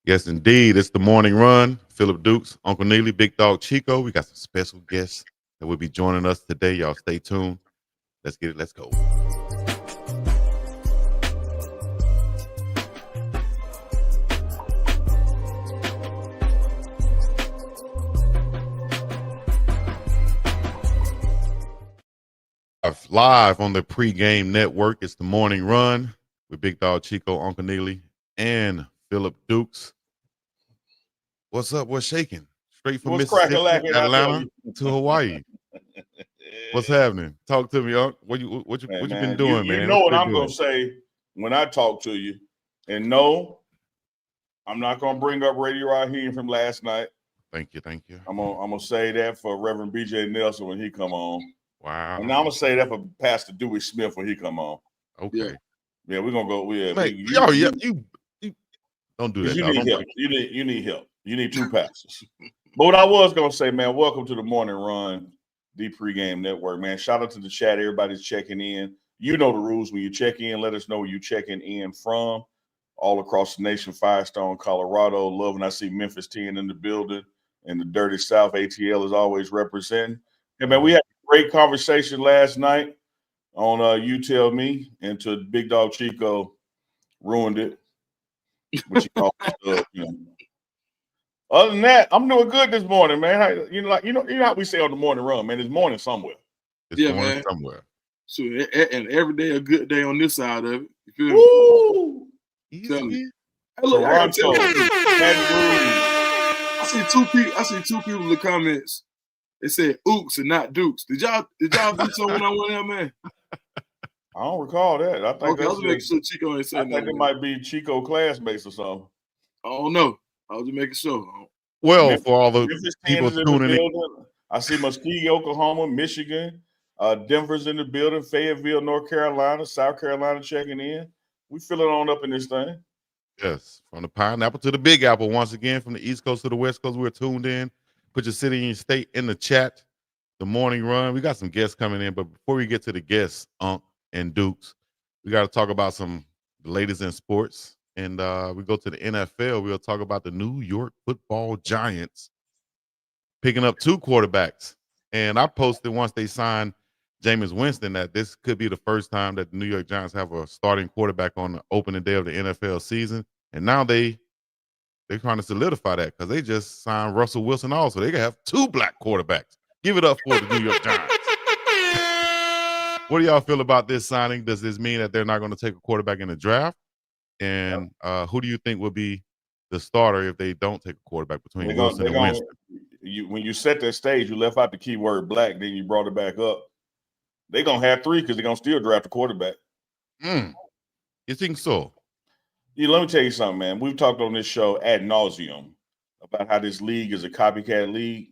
Yes, indeed. It's the morning run. Philip Dukes, Uncle Neely, Big Dog Chico. We got some special guests that will be joining us today. Y'all stay tuned. Let's get it. Let's go. Live on the pregame network. It's the morning run with Big Dog Chico, Uncle Neely, and Philip Dukes. What's up? What's shaking? Straight from What's Mississippi, cracking Atlanta to Hawaii. What's happening? Talk to me, Unc. What you been doing, man? You know what I'm gonna say when I talk to you. And no, I'm not gonna bring up Radio Raheem from last night. Thank you. I'm gonna say that for Reverend BJ Nelson when he come on. Wow. And I'm gonna say that for Pastor Dewey Smith when he come on. Okay. Yeah, we're gonna go. Yeah, you don't do that. You need help. You need help. You need two pastors. But what I was gonna say, man, welcome to the morning run, the pregame network, man. Shout out to the chat. Everybody's checking in. You know the rules. When you check in, let us know where you're checking in from. All across the nation, Firestone, Colorado. Love when I see Memphis 10 in the building. And the Dirty South, ATL is always representing. Hey, man, we had a great conversation last night on You Tell Me, and to Big Dog Chico ruined it. Which he called Other than that, I'm doing good this morning, man. You know how we say on the morning run, man. It's morning somewhere. It's morning somewhere. So, and every day a good day on this side of it. You feel Woo! me? Tell me. Hey, look, Toronto, I see two people in the comments. They said "ooks" and not "dukes." Did y'all do something when I went out, man? I don't recall that. I think I was making sure Chico ain't saying that. I think it might be Chico classmates or something. I don't know. I was just making sure. Well, for all the people tuning in, I see Muskogee, Oklahoma, Michigan, Denver's in the building, Fayetteville, North Carolina, South Carolina checking in. We filling on up in this thing. Yes, from the Pineapple to the Big Apple. Once again, from the East Coast to the West Coast, we're tuned in. Put your city and your state in the chat. The morning run. We got some guests coming in, but before we get to the guests, Unc and Dukes, we got to talk about some latest in sports. And we go to the NFL. We'll talk about the New York Football Giants picking up two quarterbacks. And I posted once they signed Jameis Winston that this could be the first time that the New York Giants have a starting quarterback on the opening day of the NFL season. And now they're trying to solidify that because they just signed Russell Wilson also. They can have two black quarterbacks. Give it up for the New York Giants. What do y'all feel about this signing? Does this mean that they're not going to take a quarterback in the draft? And who do you think will be the starter if they don't take a quarterback between Wilson and Winston? When you set that stage, you left out the keyword black, then you brought it back up. They're going to have three because they're going to still draft a quarterback. You think so? Yeah, let me tell you something, man. We've talked on this show ad nauseum about how this league is a copycat league.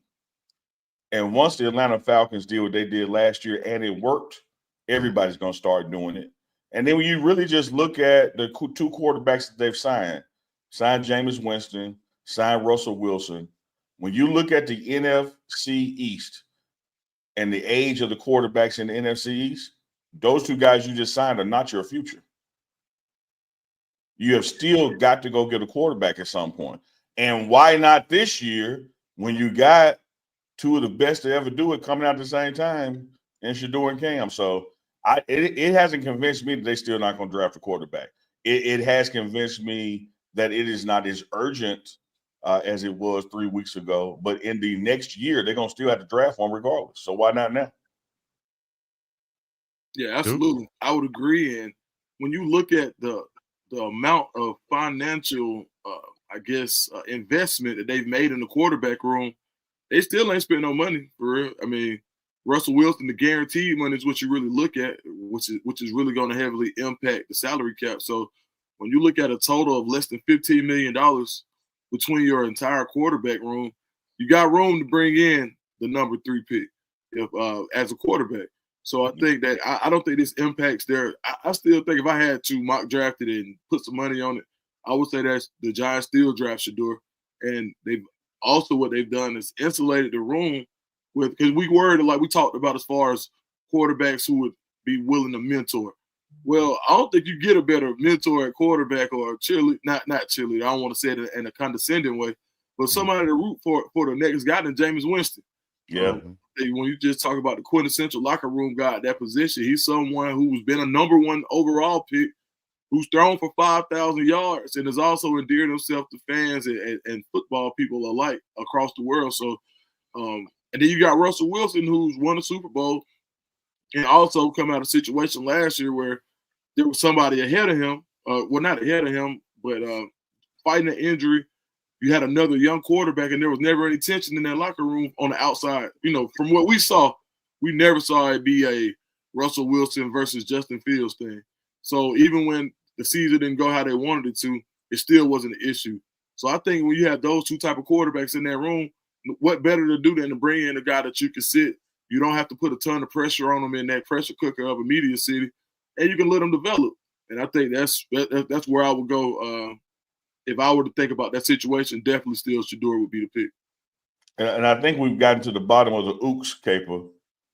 And once the Atlanta Falcons did what they did last year and it worked, everybody's going to start doing it. And then when you really just look at the two quarterbacks that they've signed Jameis Winston, signed Russell Wilson. When you look at the NFC East and the age of the quarterbacks in the NFC East, those two guys you just signed are not your future. You have still got to go get a quarterback at some point. And why not this year when you got two of the best to ever do it coming out at the same time in Shador and Cam? So it hasn't convinced me that they're still not going to draft a quarterback. It has convinced me that it is not as urgent as it was 3 weeks ago. But in the next year, they're going to still have to draft one regardless. So why not now? Yeah, absolutely. I would agree. And when you look at the amount of financial, investment that they've made in the quarterback room, they still ain't spent no money for real. I mean, Russell Wilson, the guaranteed money is what you really look at, which is really going to heavily impact the salary cap. So when you look at a total of less than $15 million between your entire quarterback room, you got room to bring in the number 3 pick as a quarterback. So I think that I don't think this impacts their. I still think if I had to mock draft it and put some money on it, I would say that the Giants still draft Shador, and they've also what they've done is insulated the room with because we worried like we talked about as far as quarterbacks who would be willing to mentor. Well, I don't think you get a better mentor at quarterback or a cheerleader, not cheerleader. I don't want to say it in a condescending way, but somebody to root for the next guy than Jameis Winston. Yeah. When you just talk about the quintessential locker room guy at that position, he's someone who's been a number 1 overall pick, who's thrown for 5,000 yards, and has also endeared himself to fans and football people alike across the world. So, and then you got Russell Wilson, who's won a Super Bowl, and also come out of a situation last year where there was somebody ahead of him. Well, not ahead of him, but fighting an injury. You had another young quarterback, and there was never any tension in that locker room on the outside. You know, from what we saw, we never saw it be a Russell Wilson versus Justin Fields thing. So even when the season didn't go how they wanted it to, it still wasn't an issue. So I think when you have those two type of quarterbacks in that room, what better to do than to bring in a guy that you can sit. You don't have to put a ton of pressure on them in that pressure cooker of a media city, and you can let them develop. And I think that's where I would go. If I were to think about that situation, definitely still Shador would be the pick. And I think we've gotten to the bottom of the oops caper.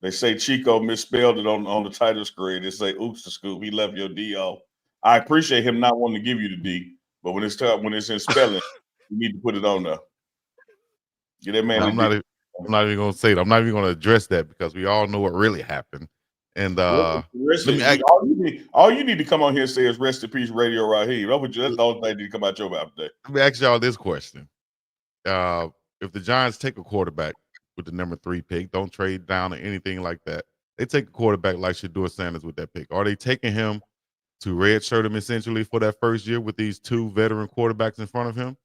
They say Chico misspelled it on the title screen. They say oops to scoop. He left your D off. I appreciate him not wanting to give you the D, but when it's in spelling, you need to put it on there. Get that man. I'm not even going to say it. I'm not even going to address that because we all know what really happened. And let me ask, all you need to come on here and say is rest in peace, Radio Raheem. That's the only thing that need to come out your mouth today. Let me ask y'all this question. If the Giants take a quarterback with the number 3 pick, don't trade down or anything like that, they take a quarterback like Shador Sanders with that pick. Are they taking him to redshirt him essentially for that first year with these 2 veteran quarterbacks in front of him?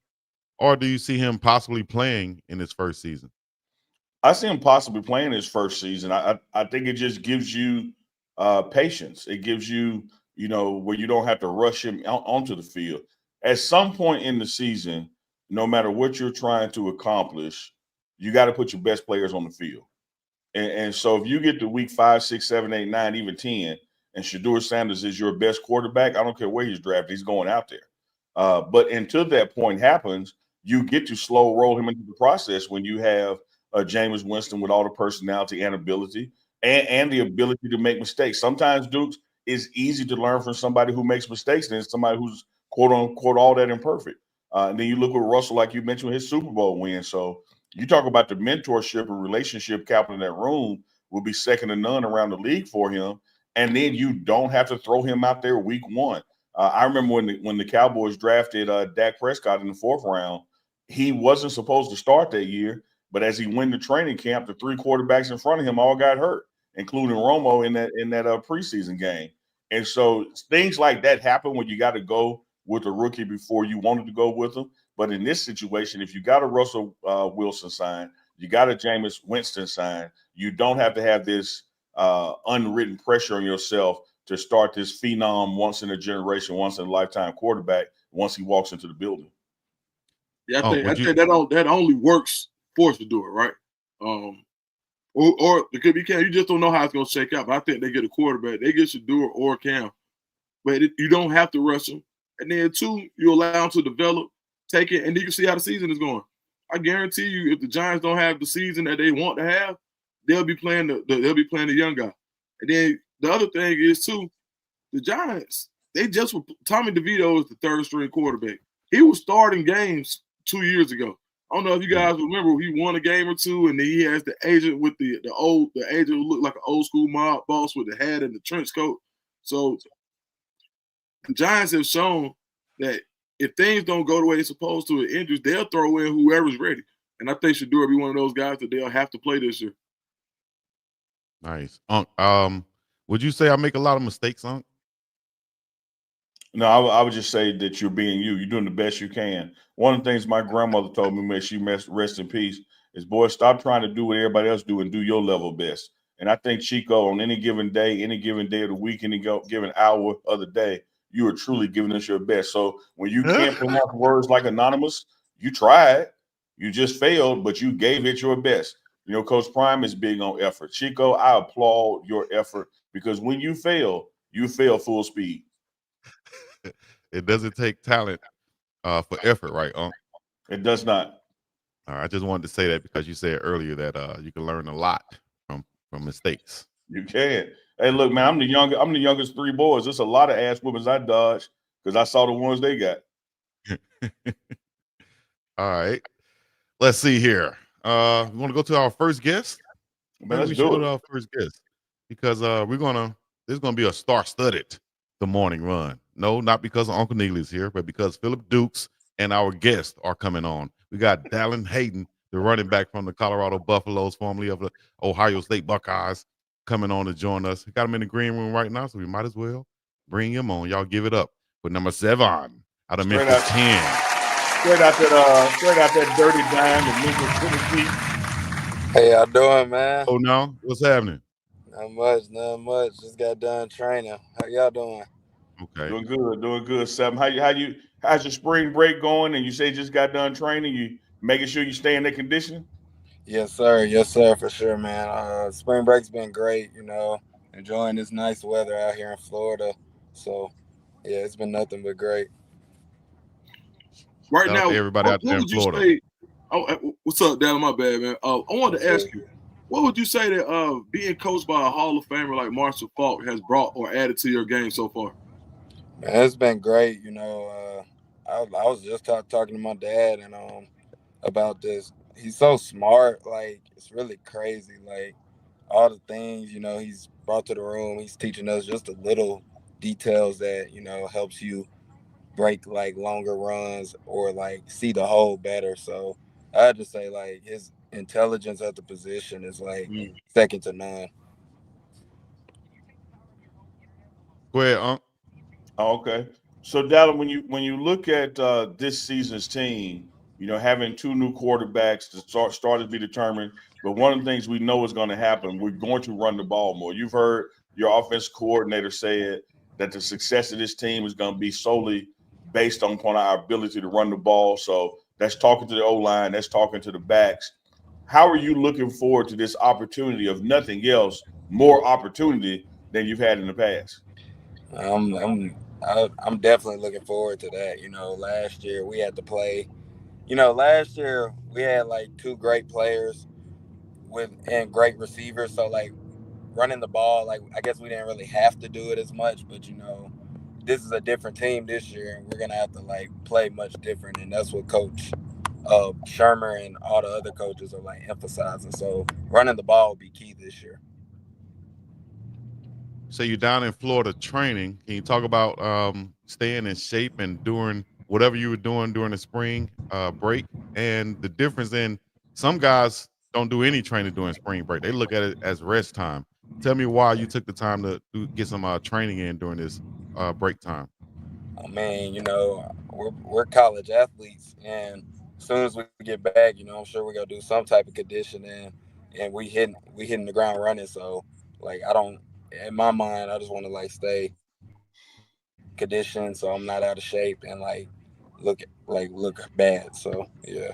Or do you see him possibly playing in his first season? I see him possibly playing his first season. I think it just gives you patience. It gives you, where you don't have to rush him onto the field. At some point in the season, no matter what you're trying to accomplish, you got to put your best players on the field. And so if you get to week 5, 6, 7, 8, 9, even 10, and Shador Sanders is your best quarterback, I don't care where he's drafted, he's going out there. But until that point happens, you get to slow roll him into the process when you have Jameis Winston with all the personality and ability and the ability to make mistakes. Sometimes, Dukes, it's easy to learn from somebody who makes mistakes than somebody who's quote unquote all that imperfect. And then you look at Russell, like you mentioned, his Super Bowl win. So you talk about the mentorship and relationship capital in that room will be second to none around the league for him. And then you don't have to throw him out there week 1. I remember when the Cowboys drafted Dak Prescott in the 4th round, he wasn't supposed to start that year. But as he went to training camp, the 3 quarterbacks in front of him all got hurt, including Romo in that preseason game. And so things like that happen when you got to go with a rookie before you wanted to go with him. But in this situation, if you got a Russell Wilson sign, you got a Jameis Winston sign, you don't have to have this unwritten pressure on yourself to start this phenom once in a generation, once in a lifetime quarterback once he walks into the building. Yeah, I think that only works for Shador, right? Or it could be Cam. You just don't know how it's going to shake out. But I think they get a quarterback. They get Shador or Cam. But you don't have to rush them. And then 2, you allow them to develop, take it, and you can see how the season is going. I guarantee you, if the Giants don't have the season that they want to have, they'll be playing the young guy. And then the other thing is too, the Giants, Tommy DeVito is the 3rd string quarterback. He was starting games 2 years ago. I don't know if you guys remember, he won a game or 2, and then he has the agent with the agent who looked like an old school mob boss with the hat and the trench coat. So the Giants have shown that if things don't go the way they're supposed to with injuries, they'll throw in whoever's ready. And I think Shador will be one of those guys that they'll have to play this year. Nice. Would you say I make a lot of mistakes, Unc? No, I would just say that you're being you. You're doing the best you can. One of the things my grandmother told me, may she rest in peace, is, boy, stop trying to do what everybody else do and do your level best. And I think, Chico, on any given day of the week, any given hour of the day, you are truly giving us your best. So when you can't pronounce words like anonymous, you tried. You just failed, but you gave it your best. Coach Prime is big on effort. Chico, I applaud your effort because when you fail full speed. It doesn't take talent for effort, right, Unc? It does not. I just wanted to say that because you said earlier that you can learn a lot from mistakes. You can. Hey, look, man, I'm the youngest three boys. There's a lot of ass whoopings I dodged because I saw the ones they got. All right. Let's see here. We want to go to our first guest. Man, Maybe let's we should do go it. to our first guest because there's gonna be a star-studded the morning run. No, not because UncleNeely is here, but because Philip Dukes and our guests are coming on. We got Dallan Hayden, the running back from the Colorado Buffaloes, formerly of the Ohio State Buckeyes, coming on to join us. We got him in the green room right now, so we might as well bring him on. Y'all give it up for number 7 out of Straight Memphis out- 10. Straight out that dirty dime of Memphis, Tennessee. How y'all doing, man? Oh, no, what's happening? Not much. Just got done training. How y'all doing? Okay. Doing good, Seven. How's your spring break going? And you say you just got done training. You making sure you stay in that condition? Yes, sir, for sure, man. Spring break's been great. Enjoying this nice weather out here in Florida. So, yeah, it's been nothing but great. Right Shout out now, to everybody out there in would you Florida. say? Oh, what's up, Dallan? My bad, man. I wanted to ask you, what would you say that being coached by a Hall of Famer like Marshall Faulk has brought or added to your game so far? Man, it's been great. I was just talking to my dad and about this. He's so smart. Like, it's really crazy. Like, all the things he's brought to the room. He's teaching us just the little details that helps you break like longer runs or like see the hole better. So I had to say like his intelligence at the position is like second to none. Go ahead, Unc. Oh, okay. So, Dallan, when you look at this season's team, having two new quarterbacks, the start to be determined. But one of the things we know is going to happen, we're going to run the ball more. You've heard your offense coordinator say it, that the success of this team is going to be solely based upon our ability to run the ball. So that's talking to the O-line, that's talking to the backs. How are you looking forward to this opportunity of nothing else, more opportunity than you've had in the past? I'm definitely looking forward to that. Last year we had to play. Last year we had like two great players and great receivers. So like running the ball, like I guess we didn't really have to do it as much, but this is a different team this year, and we're gonna have to like play much different, and that's what Coach Shermer and all the other coaches are like emphasizing. So running the ball will be key this year. So you're down in Florida training. Can you talk about staying in shape and doing whatever you were doing during the spring break and the difference in some guys don't do any training during spring break. They look at it as rest time. Tell me why you took the time to get some training in during this break time. I mean, we're college athletes, and as soon as we get back, I'm sure we're gonna do some type of conditioning, and we hitting the ground running. So, like, in my mind, I just want to like stay conditioned, so I'm not out of shape and look bad. So, yeah.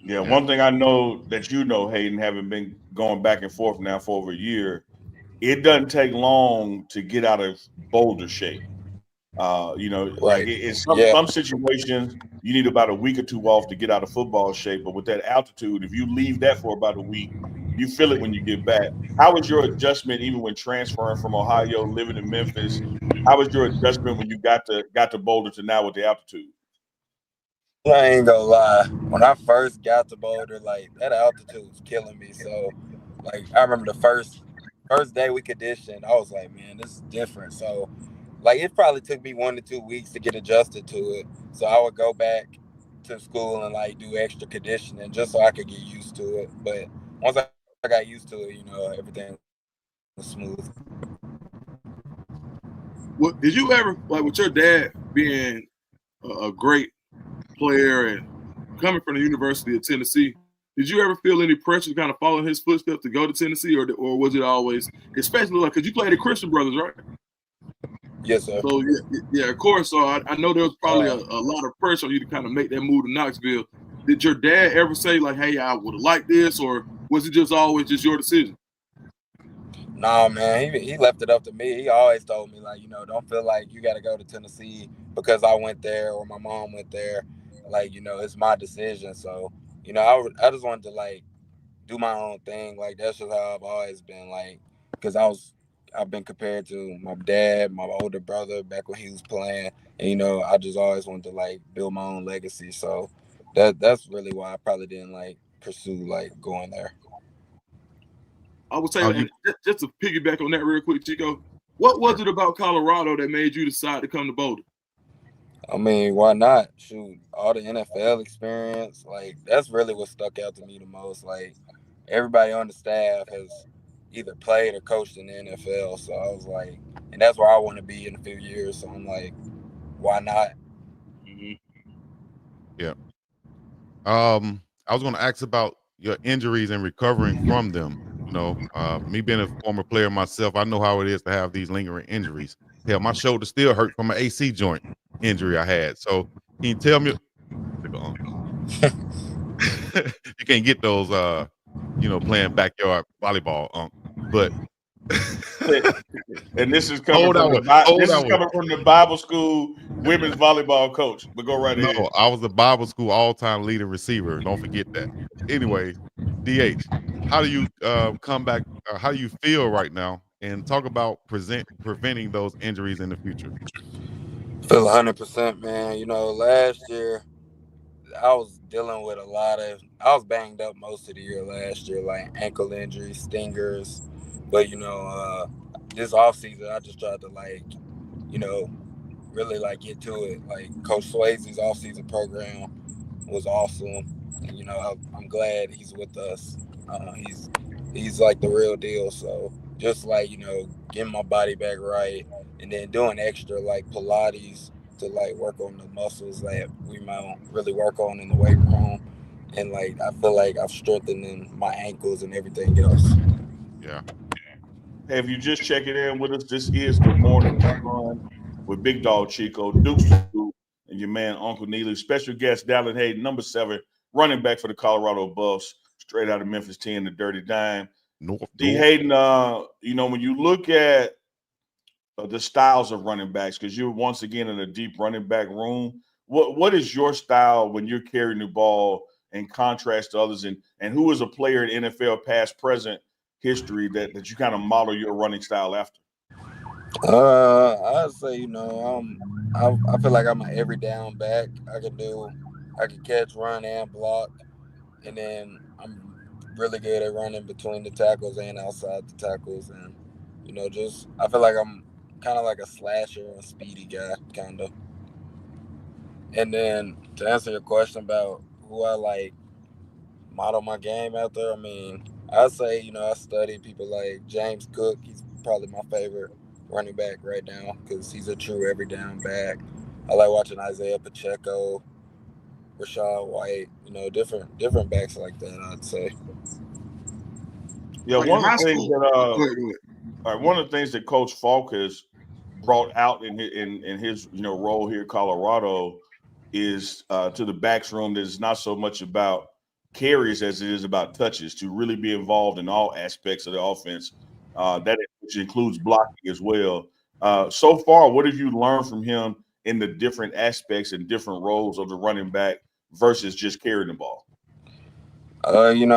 Yeah, one thing I know that Hayden, having been going back and forth now for over a year, it doesn't take long to get out of boulder shape. Like Right. in Yeah. some situations, you need about a week or two off to get out of football shape. But with that altitude, if you leave that for about a week, you feel it when you get back. How was your adjustment, even when transferring from Ohio, living in Memphis? How was your adjustment when you got to Boulder to now with the altitude? I ain't gonna lie. When I first got to Boulder, like that altitude was killing me. So, like I remember the first day we conditioned, I was like, man, this is different. So, like it probably took me 1 to 2 weeks to get adjusted to it. So I would go back to school and like do extra conditioning just so I could get used to it. But once I got used to it, everything was smooth. What did you ever like with your dad being a great player and coming from the University of Tennessee? Did you ever feel any pressure to kind of follow in his footsteps to go to Tennessee, or was it always, especially like because you played at Christian Brothers, right? Yes, sir. So yeah, of course. So I know there was probably a lot of pressure on you to kind of make that move to Knoxville. Did your dad ever say like, "Hey, I would have liked this," or was it just always just your decision? Nah, man, he left it up to me. He always told me like, don't feel like you got to go to Tennessee because I went there or my mom went there. Like, it's my decision. So, I just wanted to like do my own thing. Like that's just how I've always been. Like, because I've been compared to my dad, my older brother back when he was playing, and I just always wanted to like build my own legacy. So that's really why I probably didn't like pursue like going there. I would say, Oh, and just to piggyback on that real quick, Chico, what was it about Colorado that made you decide to come to Boulder? I mean, why not? Shoot, all the NFL experience, like that's really what stuck out to me the most. Like everybody on the staff has either played or coached in the NFL, so I was like, and that's where I want to be in a few years. So I'm like, why not? Yeah. I was going to ask about your injuries and recovering from them. Me being a former player myself, I know how it is to have these lingering injuries. Hell, my shoulder still hurt from an AC joint injury I had. So can you tell me? You can't get those, playing backyard volleyball, but And this is coming hold from on, the Bible school women's volleyball coach. But go right ahead. No, I was the Bible school all-time leading receiver. Don't forget that. Anyway, DH, how do you come back? How do you feel right now? And talk about preventing those injuries in the future. Feel 100%, man. Last year I was dealing with I was banged up most of the year last year, like ankle injuries, stingers. But this offseason I just tried to really like get to it. Like Coach Swayze's offseason program was awesome. And, I'm glad he's with us. He's like the real deal. So just like, getting my body back right and then doing extra like Pilates to like work on the muscles that we might really work on in the weight room. And like I feel like I've strengthened my ankles and everything else. Yeah. Hey, if you just checking in with us, this is the morning run with BiggDogg Chico, Dukes to Duke, and your man UncleNeely. Special guest Dallan Hayden, number 7, running back for the Colorado Buffs, straight out of Memphis 10, the Dirty Dime. D. Hayden, when you look at the styles of running backs, because you're once again in a deep running back room, what is your style when you're carrying the ball in contrast to others, and who is a player in NFL past, present history that you kind of model your running style after? I'd say I feel like I'm an every down back. I can catch, run, and block, and then I'm really good at running between the tackles and outside the tackles, and just I feel like I'm kind of like a slasher and speedy guy, kind of. And then to answer your question about who I like model my game after, I mean, I say I study people like James Cook. He's probably my favorite running back right now because he's a true every down back. I like watching Isaiah Pacheco, Rashad White, different backs like that, I'd say. Yeah, Like one in high of the things school. one of the things that Coach Falk has brought out in his role here in Colorado is to the backs room that it's not so much about carries as it is about touches, to really be involved in all aspects of the offense. Which includes blocking as well. So far, what have you learned from him in the different aspects and different roles of the running back versus just carrying the ball?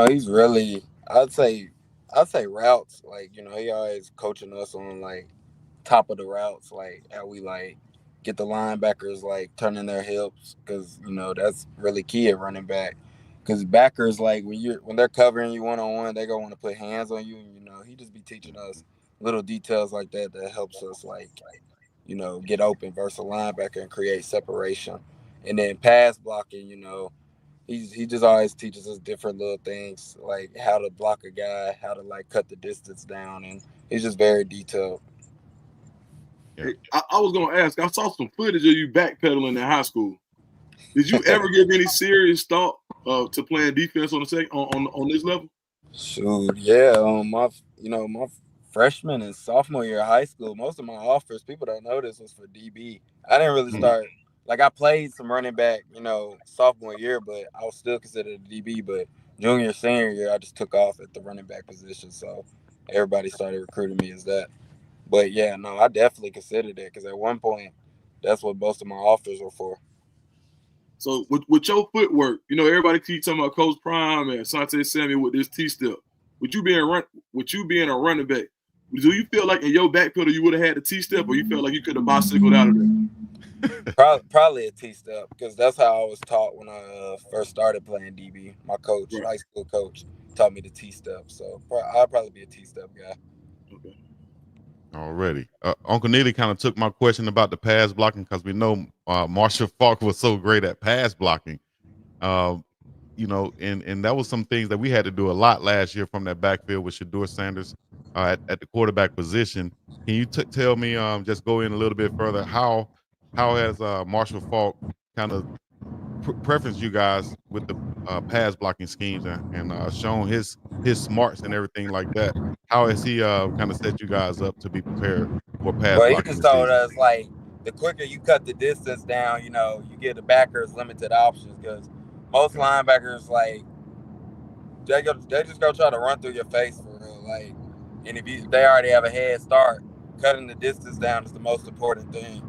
He's really I'd say routes. Like, he always coaching us on like top of the routes, like how we like get the linebackers like turning their hips, because that's really key at running back. Because backers, like when they're covering you 1-on-1, they gonna want to put hands on you, and he just be teaching us little details like that helps us like get open versus a linebacker and create separation. And then pass blocking, he just always teaches us different little things, like how to block a guy, how to like cut the distance down, and he's just very detailed. Yeah. Hey, I was gonna ask. I saw some footage of you backpedaling in high school. Did you ever give any serious thought to playing defense on on this level? Shoot, yeah. My freshman and sophomore year of high school, most of my offers, people don't know this, was for DB. I didn't really start. Like, I played some running back, sophomore year, but I was still considered a DB. But junior, senior year, I just took off at the running back position, so everybody started recruiting me as that. But yeah, no, I definitely considered it because at one point, that's what most of my offers were for. So with your footwork, you know, everybody keep talking about Coach Prime and Sante Samuel with this T-step. With you being a running back, do you feel like in your backpedal you would have had the T-step, or you felt like you could have bicycled out of there? Probably a T-step, because that's how I was taught when I first started playing DB. My coach, high school coach, taught me the T-step. So I'll probably be a T-step guy. Okay. Already. Uncle Neely kind of took my question about the pass blocking, because we know Marshall Faulk was so great at pass blocking. You know, and that was some things that we had to do a lot last year from that backfield with Shedeur Sanders at the quarterback position. Can you tell me, just go in a little bit further, how has Marshall Faulk kind of preferenced you guys with the pass blocking schemes and shown his smarts and everything like that? How has he kind of set you guys up to be prepared for pass Well, he blocking just this told season? us, like, the quicker you cut the distance down, you know, you give the backers limited options, because most linebackers, like, they just go try to run through your face for real. Like, and if they already have a head start, cutting the distance down is the most important thing.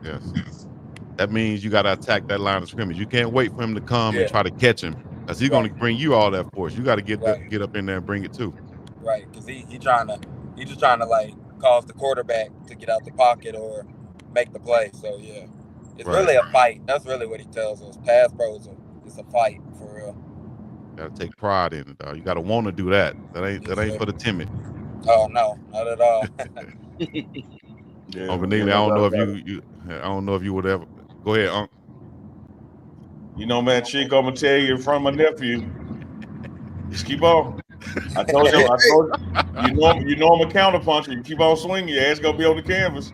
Yes. That means you got to attack that line of scrimmage. You can't wait for him to come and try to catch him, because he's going to bring you all that force. You got to get up in there and bring it too. Right, because he just trying to like cause the quarterback to get out the pocket or make the play. So yeah, it's really a fight. That's really what he tells us. Pass pros, it's a fight for real. Got to take pride in it. You got to want to do that. That ain't for the timid. Oh no, not at all. Uncle Neely, I don't know if you would ever go ahead, Uncle. You know, man, Chico, I'm gonna tell you in front of my nephew. Just keep on. I told you, you know I'm a counterpuncher. You keep on swinging, your ass gonna be on the canvas.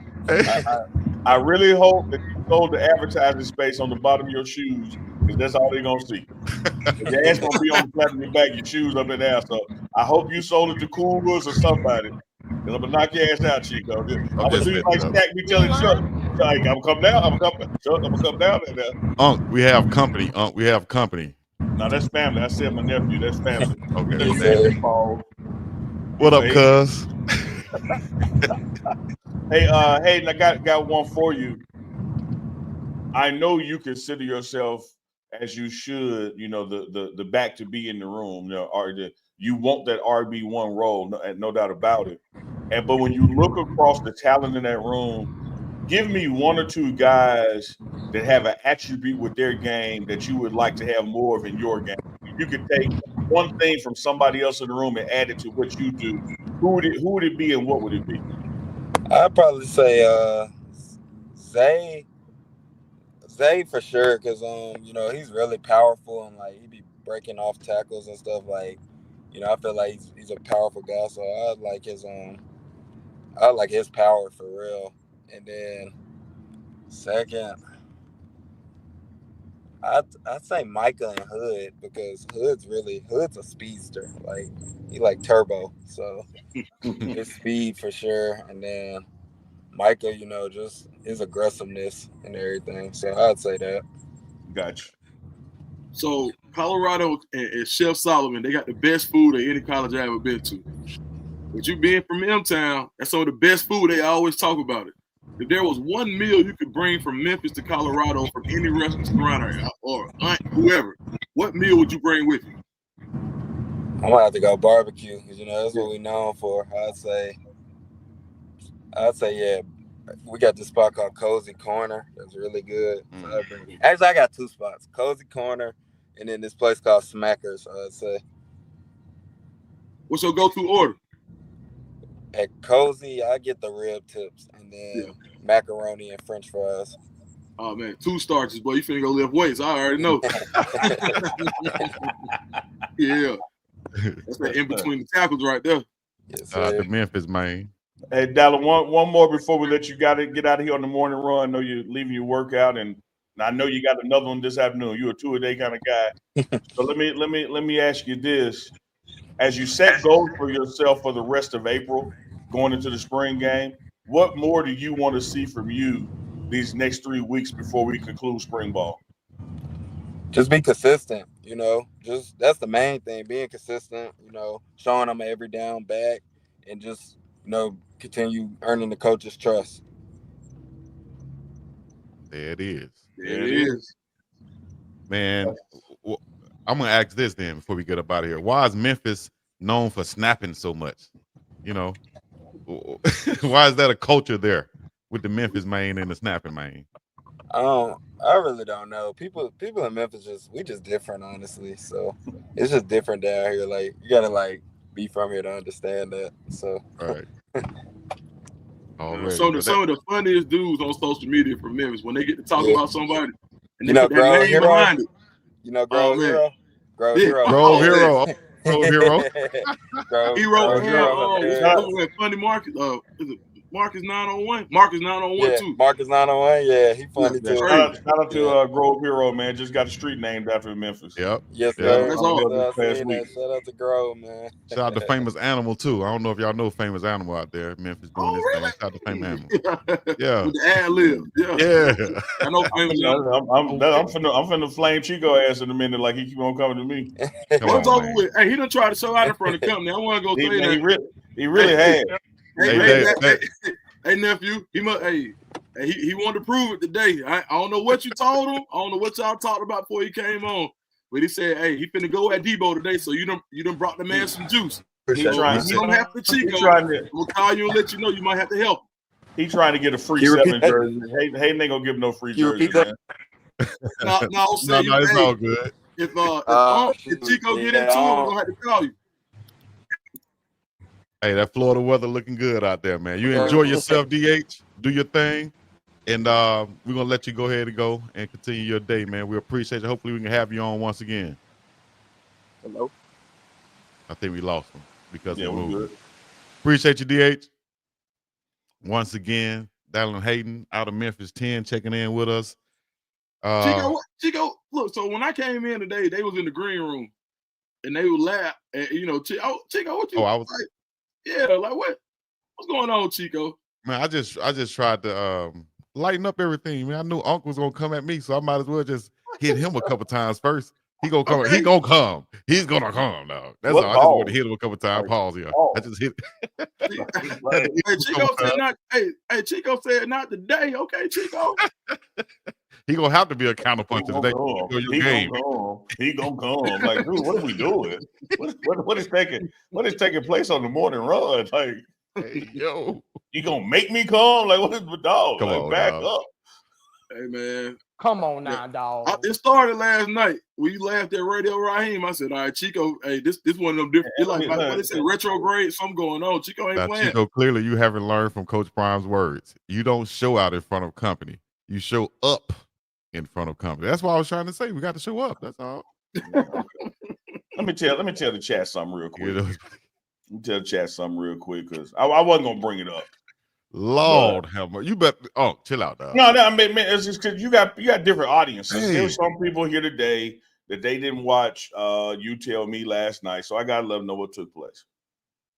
I really hope that you sold the advertising space on the bottom of your shoes, because that's all they're gonna see. Your ass gonna be on the flat of your back, your shoes up in there. So I hope you sold it to Coolers or somebody. And I'm gonna knock your ass out, Chico. I'm gonna do you like Stack me telling Chuck. Like, I'm gonna come down. I'm gonna come down there. We have company. We have company. No, that's family. I said my nephew. That's family. Okay. What up, Hey, cuz? hey, I got one for you. I know you consider yourself, as you should, you know, the back to be in the room, you know, or you want that RB1 role, no doubt about it. But when you look across the talent in that room, give me one or two guys that have an attribute with their game that you would like to have more of in your game. If you could take one thing from somebody else in the room and add it to what you do, who would it be and what would it be? I'd probably say Zay for sure, because you know, he's really powerful and like he be breaking off tackles and stuff. Like, you know, I feel like he's a powerful guy, so I like his power for real. And then second, I'd say Micah and Hood, because Hood's a speedster. Like, he like turbo, so his speed for sure. And then Micah, you know, just his aggressiveness and everything. So I'd say that. Gotcha. So Colorado and Chef Solomon, they got the best food at any college I ever been to. But you being from M-Town, that's some of the best food. They always talk about it. If there was one meal you could bring from Memphis to Colorado from any restaurant or aunt, whoever, what meal would you bring with you? I'm gonna have to go barbecue, because, you know, that's what we're known for. I'd say yeah. We got this spot called Cozy Corner. That's really good. So actually, I got two spots: Cozy Corner, and then this place called Smackers. So I'd say. What's your go-to order? At Cozy, I get the rib tips and then macaroni and French fries. Oh man, 2 starches, boy. You finna go lift weights. I already know. Yeah, that's that in between the tackles right there. Yes, The Memphis, man. Hey, Dallan, one more before we let you get out of here on the morning run. I know you're leaving your workout, and I know you got another one this afternoon. You're a 2-a-day kind of guy. So let me ask you this: as you set goals for yourself for the rest of April, going into the spring game, what more do you want to see from you these next 3 weeks before we conclude spring ball? Just be consistent, you know. Just that's the main thing, being consistent, you know, showing them every down back, and just, you know, continue earning the coach's trust. There it is. There it is. Man, I'm gonna ask this then before we get up out of here. Why is Memphis known for snapping so much? You know, why is that a culture there with the Memphis man and the snapping man? I really don't know. People in Memphis we just different, honestly. So it's just different down here. Like you gotta like be from here to understand that. So All right. Already. Some of the funniest dudes on social media from Memphis when they get to talk about somebody and you they know, put that name Hero? behind it. You know, Grove Hero. Grove Hero. Grove Hero. Funny Marcus. Is it Marcus 901? Marcus 901 too. Marcus 901. Yeah, he funny too. Shout out to Grove Hero, man. Just got a street named after Memphis. Yep. Yes, sir. That's all. Shout out to Grove, man. Shout out to Famous Animal too. I don't know if y'all know Famous Animal out there. Memphis doing this thing. Shout out to Famous Animal. Yeah. With the ad lib. Yeah. I know Famous Animal. I'm finna flame Chico ass in a minute like he keep on coming to me. What's over with? Hey, he done tried to show out in front of the company. I want to go say that. He really had. Hey, nephew, he wanted to prove it today. I don't know what you told him. I don't know what y'all talked about before he came on. But he said, hey, he finna go at Debo today, so you done brought the man some juice. You don't have to Chico. We'll call you and let you know you might have to help. He trying to get a free 7 jersey. Hayden ain't gonna give him no free jersey, man. No, it's all good. If Chico get into it, we're gonna have to call you. Hey, that Florida weather looking good out there, man. You enjoy yourself, DH. Do your thing. And we're going to let you go ahead and go and continue your day, man. We appreciate you. Hopefully we can have you on once again. Hello? I think we lost him because of the move. Good. Appreciate you, DH. Once again, Dallan Hayden out of Memphis 10 checking in with us. Chico, look, so when I came in today, they was in the green room and they would laugh. And, Chico, what you like? Yeah, like what's going on, Chico? Man, I just tried to lighten up everything. Man, I knew Uncle was gonna come at me, so I might as well just hit him a couple times first. He gonna come. Okay. He gonna come. He's gonna come now. That's all. I just want to hit him a couple times. Pause here. I just hit. Chico said not today. Okay, Chico. He gonna have to be a counterpuncher today. He gonna come. Like, dude, what are we doing? What is taking place on the morning run? Like, hey, yo, you gonna make me come? Like, what is the dog? Come like, on, back dog. up. Hey, man. Come on now, dog. It started last night when you laughed at Radio Raheem. I said, all right, Chico, hey, this one of them different. It's like what they say, retrograde, something going on. Chico ain't playing. Chico, clearly you haven't learned from Coach Prime's words. You don't show out in front of company. You show up in front of company. That's what I was trying to say. We got to show up. That's all. Let me tell the chat something real quick. Let me tell the chat something real quick because I wasn't gonna bring it up. Lord have mercy. You bet. Oh, chill out, dog. No, I mean, man, it's just because you got different audiences. Hey. There were some people here today that they didn't watch You Tell Me last night, so I gotta let them know what took place.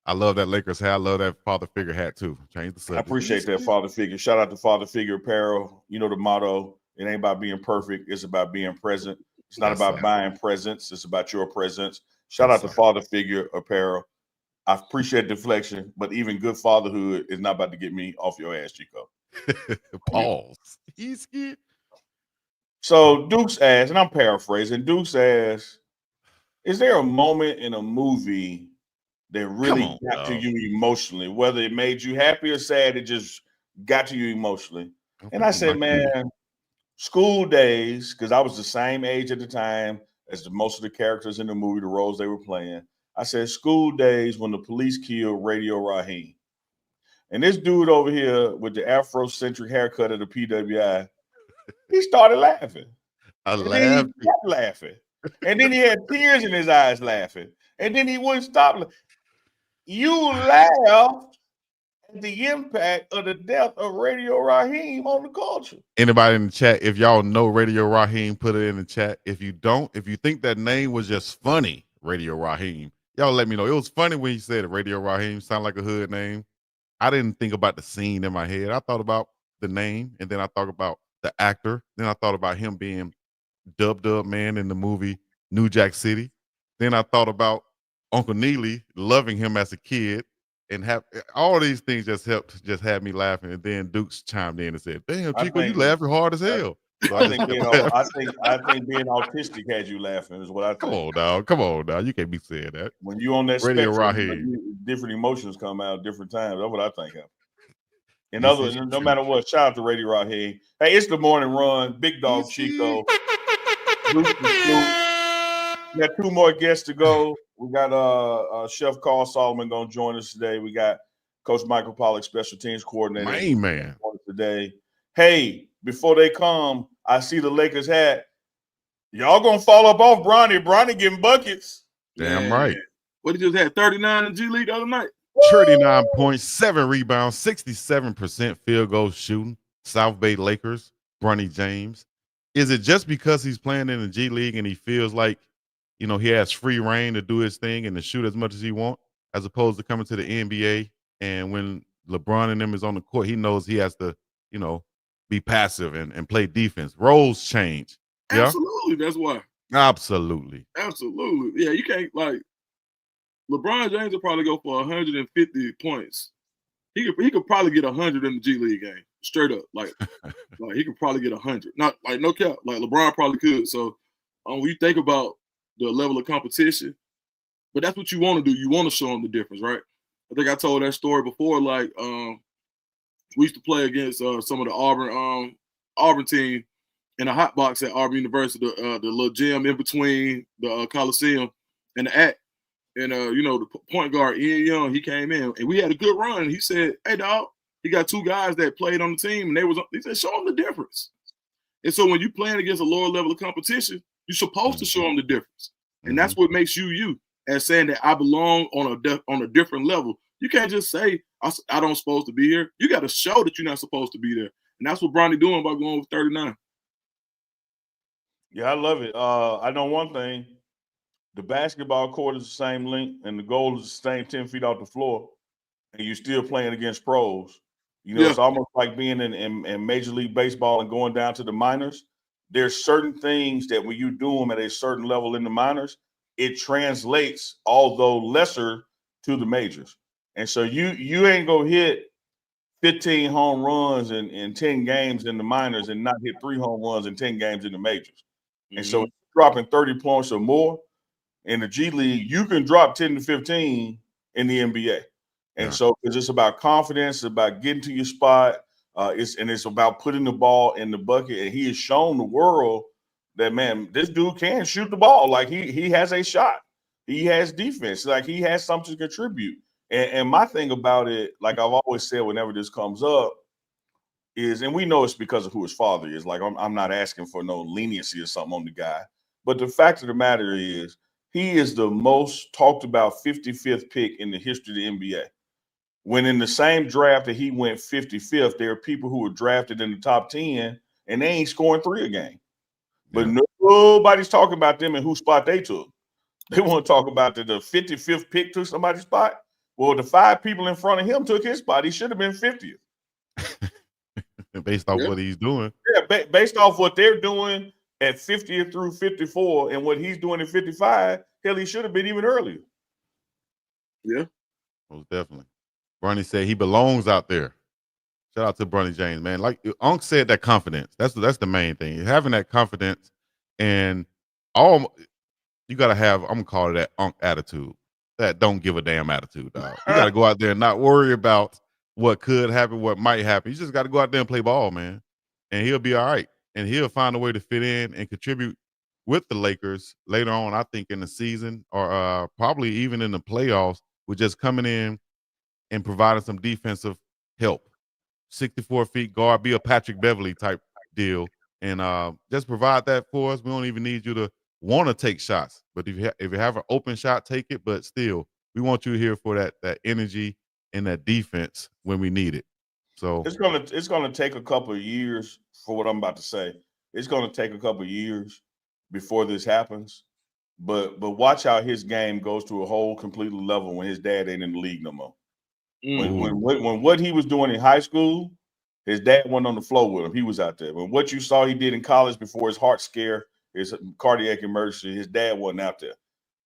I love that Lakers hat. I love that father figure hat too. Change the subject. I appreciate that father figure. Shout out to Father Figure Apparel. You know the motto. It ain't about being perfect. It's about being present. It's not about buying presents. It's about your presence. Shout out to Father Figure Apparel. I appreciate deflection, but even good fatherhood is not about to get me off your ass, Chico. Pause. He's scared. So Duke's asked, and I'm paraphrasing, Duke's asked, is there a moment in a movie that really got to you emotionally, whether it made you happy or sad, it just got to you emotionally? And I said, man, School Days, because I was the same age at the time as most of the characters in the movie, the roles they were playing. I said, School Days when the police killed Radio Raheem. And this dude over here with the Afrocentric haircut of the PWI, he started laughing. I laughed. He kept laughing. And then he had tears in his eyes laughing. And then he wouldn't stop. You laughed at the impact of the death of Radio Raheem on the culture. Anybody in the chat, if y'all know Radio Raheem, put it in the chat. If you don't, if you think that name was just funny, Radio Raheem, y'all let me know. It was funny when you said it, Radio Raheem, sound like a hood name. I didn't think about the scene in my head. I thought about the name, and then I thought about the actor. Then I thought about him being Dub man in the movie New Jack City. Then I thought about Uncle Neely loving him as a kid, and have all these things just had me laughing. And then Dukes chimed in and said, "Damn, Chico, you laughing hard as hell." So I think being autistic had you laughing is what I think. Come on, dog. Come on, dog. You can't be saying that. When you on that Radio spectrum, Raheem. different emotions come out different times. That's what I think of. This No matter what, shout out to Radio Raheem. Hey, it's the morning run. Big Dog Chico. We got 2 more guests to go. We got Chef Carl Solomon going to join us today. We got Coach Michael Pollock, special teams coordinator. Main man. Today. Hey, before they come, I see the Lakers hat. Y'all going to fall up off Bronny. Bronny getting buckets. Damn right. What he just had 39 in G League the other night. 39 points, 7 rebounds, 67% field goal shooting. South Bay Lakers, Bronny James. Is it just because he's playing in the G League and he feels like, he has free reign to do his thing and to shoot as much as he wants, as opposed to coming to the NBA and when LeBron and them is on the court, he knows he has to, be passive and play defense. Roles change. Yeah? Absolutely. That's why. Absolutely. Absolutely. Yeah, you can't LeBron James will probably go for 150 points. He could probably get 100 in the G League game, straight up. Like he could probably get 100. Not like no cap. Like LeBron probably could. So when you think about the level of competition, but that's what you want to do. You want to show them the difference, right? I think I told that story before. Like we used to play against some of the Auburn team in a hot box at Auburn University, the little gym in between the Coliseum and the Act. And, the point guard, Ian Young, he came in, and we had a good run. He said, hey, dog, he got 2 guys that played on the team, and he said, show them the difference. And so when you're playing against a lower level of competition, you're supposed to show them the difference. And that's what makes you, as saying that I belong on a different level. You can't just say, I don't supposed to be here. You got to show that you're not supposed to be there. And that's what Bronny doing by going with 39. Yeah, I love it. I know one thing. The basketball court is the same length, and the goal is the same 10 feet off the floor, and you're still playing against pros. It's almost like being in Major League Baseball and going down to the minors. There's certain things that when you do them at a certain level in the minors, it translates, although lesser, to the majors. And so you ain't going to hit 15 home runs in 10 games in the minors and not hit 3 home runs in 10 games in the majors. And so dropping 30 points or more in the G League, you can drop 10 to 15 in the NBA. And so it's just about confidence, it's about getting to your spot. It's about putting the ball in the bucket. And he has shown the world that, man, this dude can shoot the ball. Like he has a shot. He has defense. Like he has something to contribute. And my thing about it, like I've always said whenever this comes up, is, and we know it's because of who his father is. Like I'm not asking for no leniency or something on the guy. But the fact of the matter is, he is the most talked about 55th pick in the history of the NBA. When in the same draft that he went 55th, there are people who were drafted in the top 10 and they ain't scoring 3 a game. But nobody's talking about them and whose spot they took. They want to talk about the 55th pick took somebody's spot. Well, the 5 people in front of him took his spot. He should have been 50th. Based off what he's doing. Yeah, based off what they're doing at 50th through 54 and what he's doing at 55, hell, he should have been even earlier. Yeah. Most definitely. Bronny said he belongs out there. Shout out to Bronny James, man. Like Unc said, that confidence. That's the main thing. Having that confidence and you got to have, I'm going to call it that Unc attitude. That don't give a damn attitude, dog. You got to go out there and not worry about what could happen, what might happen. You just got to go out there and play ball, man. And he'll be all right. And he'll find a way to fit in and contribute with the Lakers later on, I think, in the season or probably even in the playoffs with just coming in and providing some defensive help. 64 feet guard, be a Patrick Beverly type deal. And just provide that for us. We don't even need you to want to take shots. But if you have an open shot, take it. But still, we want you here for that energy and that defense when we need it. So it's gonna take a couple of years for what I'm about to say. It's gonna take a couple of years before this happens. But watch how his game goes to a whole completely level when his dad ain't in the league no more. When what he was doing in high school, his dad wasn't on the floor with him. He was out there. When what you saw he did in college before his heart scare, his cardiac emergency, his dad wasn't out there.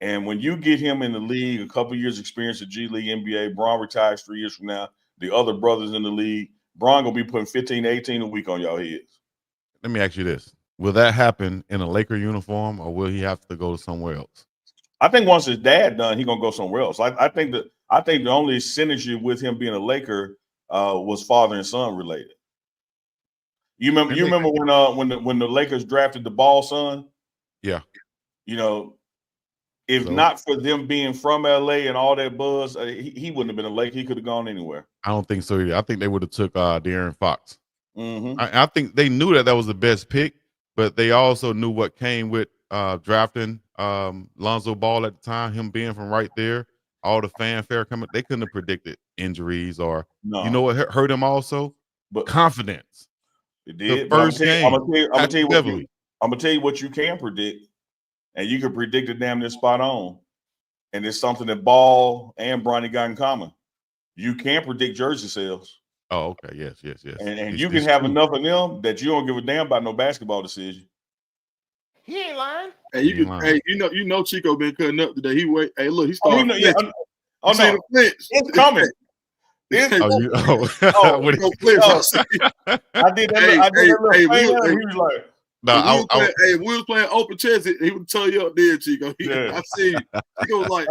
And when you get him in the league, a couple years experience at G League, NBA, Bron retires 3 years from now, the other brothers in the league, Bron gonna be putting 15 to 18 a week on y'all heads. let me ask you this: will that happen in a Laker uniform, or will he have to go somewhere else? I think once his dad done, he gonna go somewhere else. I think the only synergy with him being a Laker was father and son related. You remember when the Lakers drafted the Ball son? Yeah. You know, if So? not for them being from LA and all that buzz, he wouldn't have been a Laker. He could have gone anywhere. I don't think so either. I think they would have took De'Aaron Fox. Mm-hmm. I think they knew that was the best pick, but they also knew what came with drafting Lonzo Ball at the time, him being from right there, all the fanfare coming. They couldn't have predicted injuries or you know what hurt him also? But confidence. It did. The first game. I'm gonna tell you what you can predict, and you can predict it damn near spot on. And it's something that Ball and Bronny got in common. You can predict jersey sales. Oh, okay. Yes. And you can have enough of them that you don't give a damn about no basketball decision. He ain't lying. Hey, you know, Chico been cutting up today. Hey, look, he's starting. No, it's coming. I did that. He was like, if we was playing open chess, he would tell you up there, Chico. I see. Chico was like,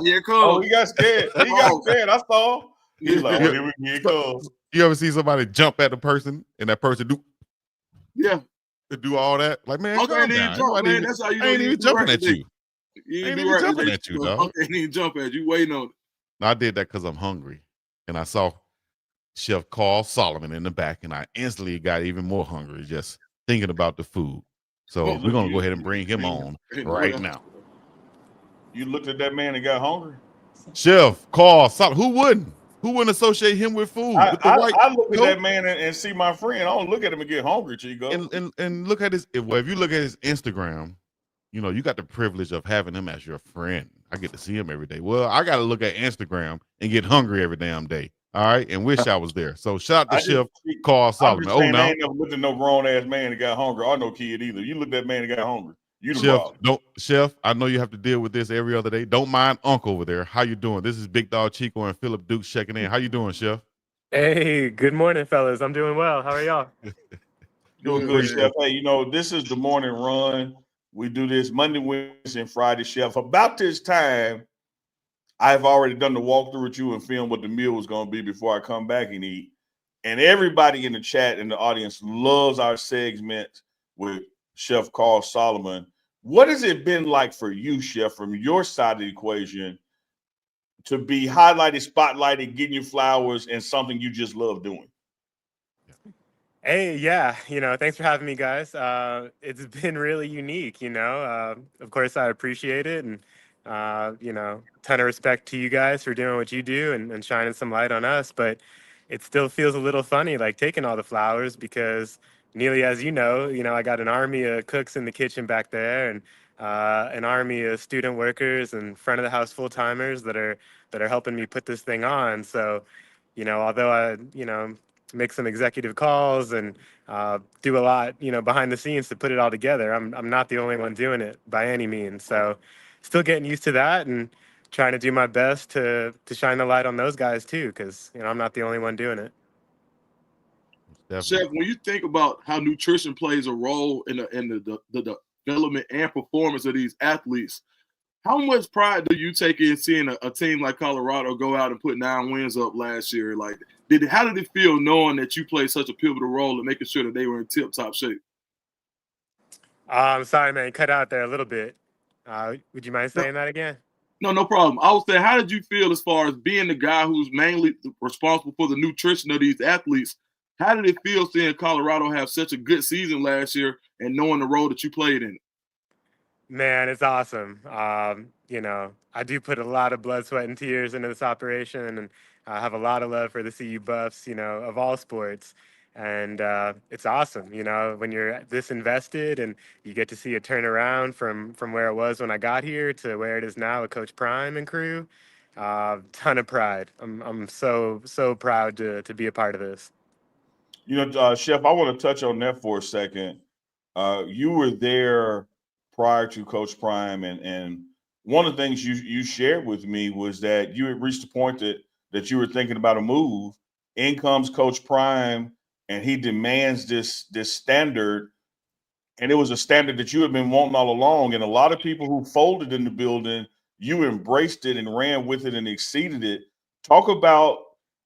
here it comes. Oh, he got scared. I saw. He's like, here it goes. You ever see somebody jump at the person and that person do all that? Like, man, calm down. Jump, man. That's how you I ain't even jumping at you. You ain't even jumping at you, dog. I ain't even jump at you. Waiting on it. No, I did that because I'm hungry. And I saw Chef Carl Solomon in the back, and I instantly got even more hungry just thinking about the food. So we're going to go ahead and bring him on right now. You looked at that man and got hungry? Chef Carl Solomon. Who wouldn't? Who wouldn't associate him with food? I look at that man and see my friend. I don't look at him and get hungry, Chico. And look at his. If you look at his Instagram, you know you got the privilege of having him as your friend. I get to see him every day. Well, I got to look at Instagram and get hungry every damn day. All right, and wish I was there. So shout out to Chef Carl Solomon. I ain't never looked at no grown ass man that got hungry or no kid either. You look at that man that got hungry. Chef, I know you have to deal with this every other day. Don't mind Uncle over there. How you doing? This is BiggDogg Chico and Philip Duke checking in. How you doing, Chef? Hey, good morning, fellas. I'm doing well. How are y'all? Doing good, Chef. Hey, this is the morning run. We do this Monday, Wednesday, and Friday, Chef. About this time, I've already done the walkthrough with you and filmed what the meal was going to be before I come back and eat. And everybody in the chat and the audience loves our segment with Chef Carl Solomon. What has it been like for you, Chef, from your side of the equation to be highlighted, spotlighted, getting you flowers and something you just love doing? Hey, yeah, thanks for having me, guys. It's been really unique, of course, I appreciate it. And, ton of respect to you guys for doing what you do and shining some light on us. But it still feels a little funny, like taking all the flowers because Neely, as you know, I got an army of cooks in the kitchen back there and an army of student workers and front of the house full-timers that are helping me put this thing on. So, although I, make some executive calls and do a lot, behind the scenes to put it all together, I'm not the only one doing it by any means. So still getting used to that and trying to do my best to shine the light on those guys too, because, I'm not the only one doing it. Chef, when you think about how nutrition plays a role in the development and performance of these athletes, how much pride do you take in seeing a team like Colorado go out and put 9 wins up last year? Like, how did it feel knowing that you played such a pivotal role in making sure that they were in tip-top shape? I'm sorry, man, cut out there a little bit. Would you mind saying that again? No problem. I was saying, how did you feel as far as being the guy who's mainly responsible for the nutrition of these athletes? How did it feel seeing Colorado have such a good season last year and knowing the role that you played in? Man, it's awesome. I do put a lot of blood, sweat, and tears into this operation, and I have a lot of love for the CU Buffs, of all sports. And it's awesome, when you're this invested and you get to see it turn around from where it was when I got here to where it is now with Coach Prime and crew. Ton of pride. I'm so proud to be a part of this. Chef, I want to touch on that for a second. You were there prior to Coach Prime, and one of the things you shared with me was that you had reached a point that you were thinking about a move. In comes Coach Prime, and he demands this standard and it was a standard that you had been wanting all along. And a lot of people who folded in the building, you embraced it and ran with it and exceeded it. Talk about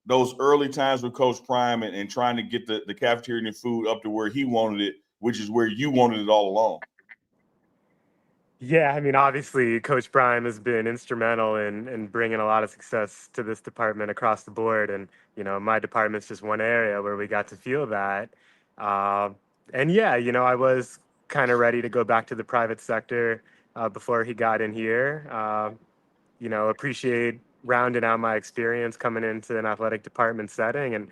those early times with Coach Prime and trying to get the cafeteria and food up to where he wanted it, which is where you wanted it all along. Yeah, I mean, obviously, Coach Prime has been instrumental in bringing a lot of success to this department across the board. And, my department's just one area where we got to feel that. Uh, and yeah, I was kind of ready to go back to the private sector before he got in here. Appreciate rounding out my experience coming into an athletic department setting. And,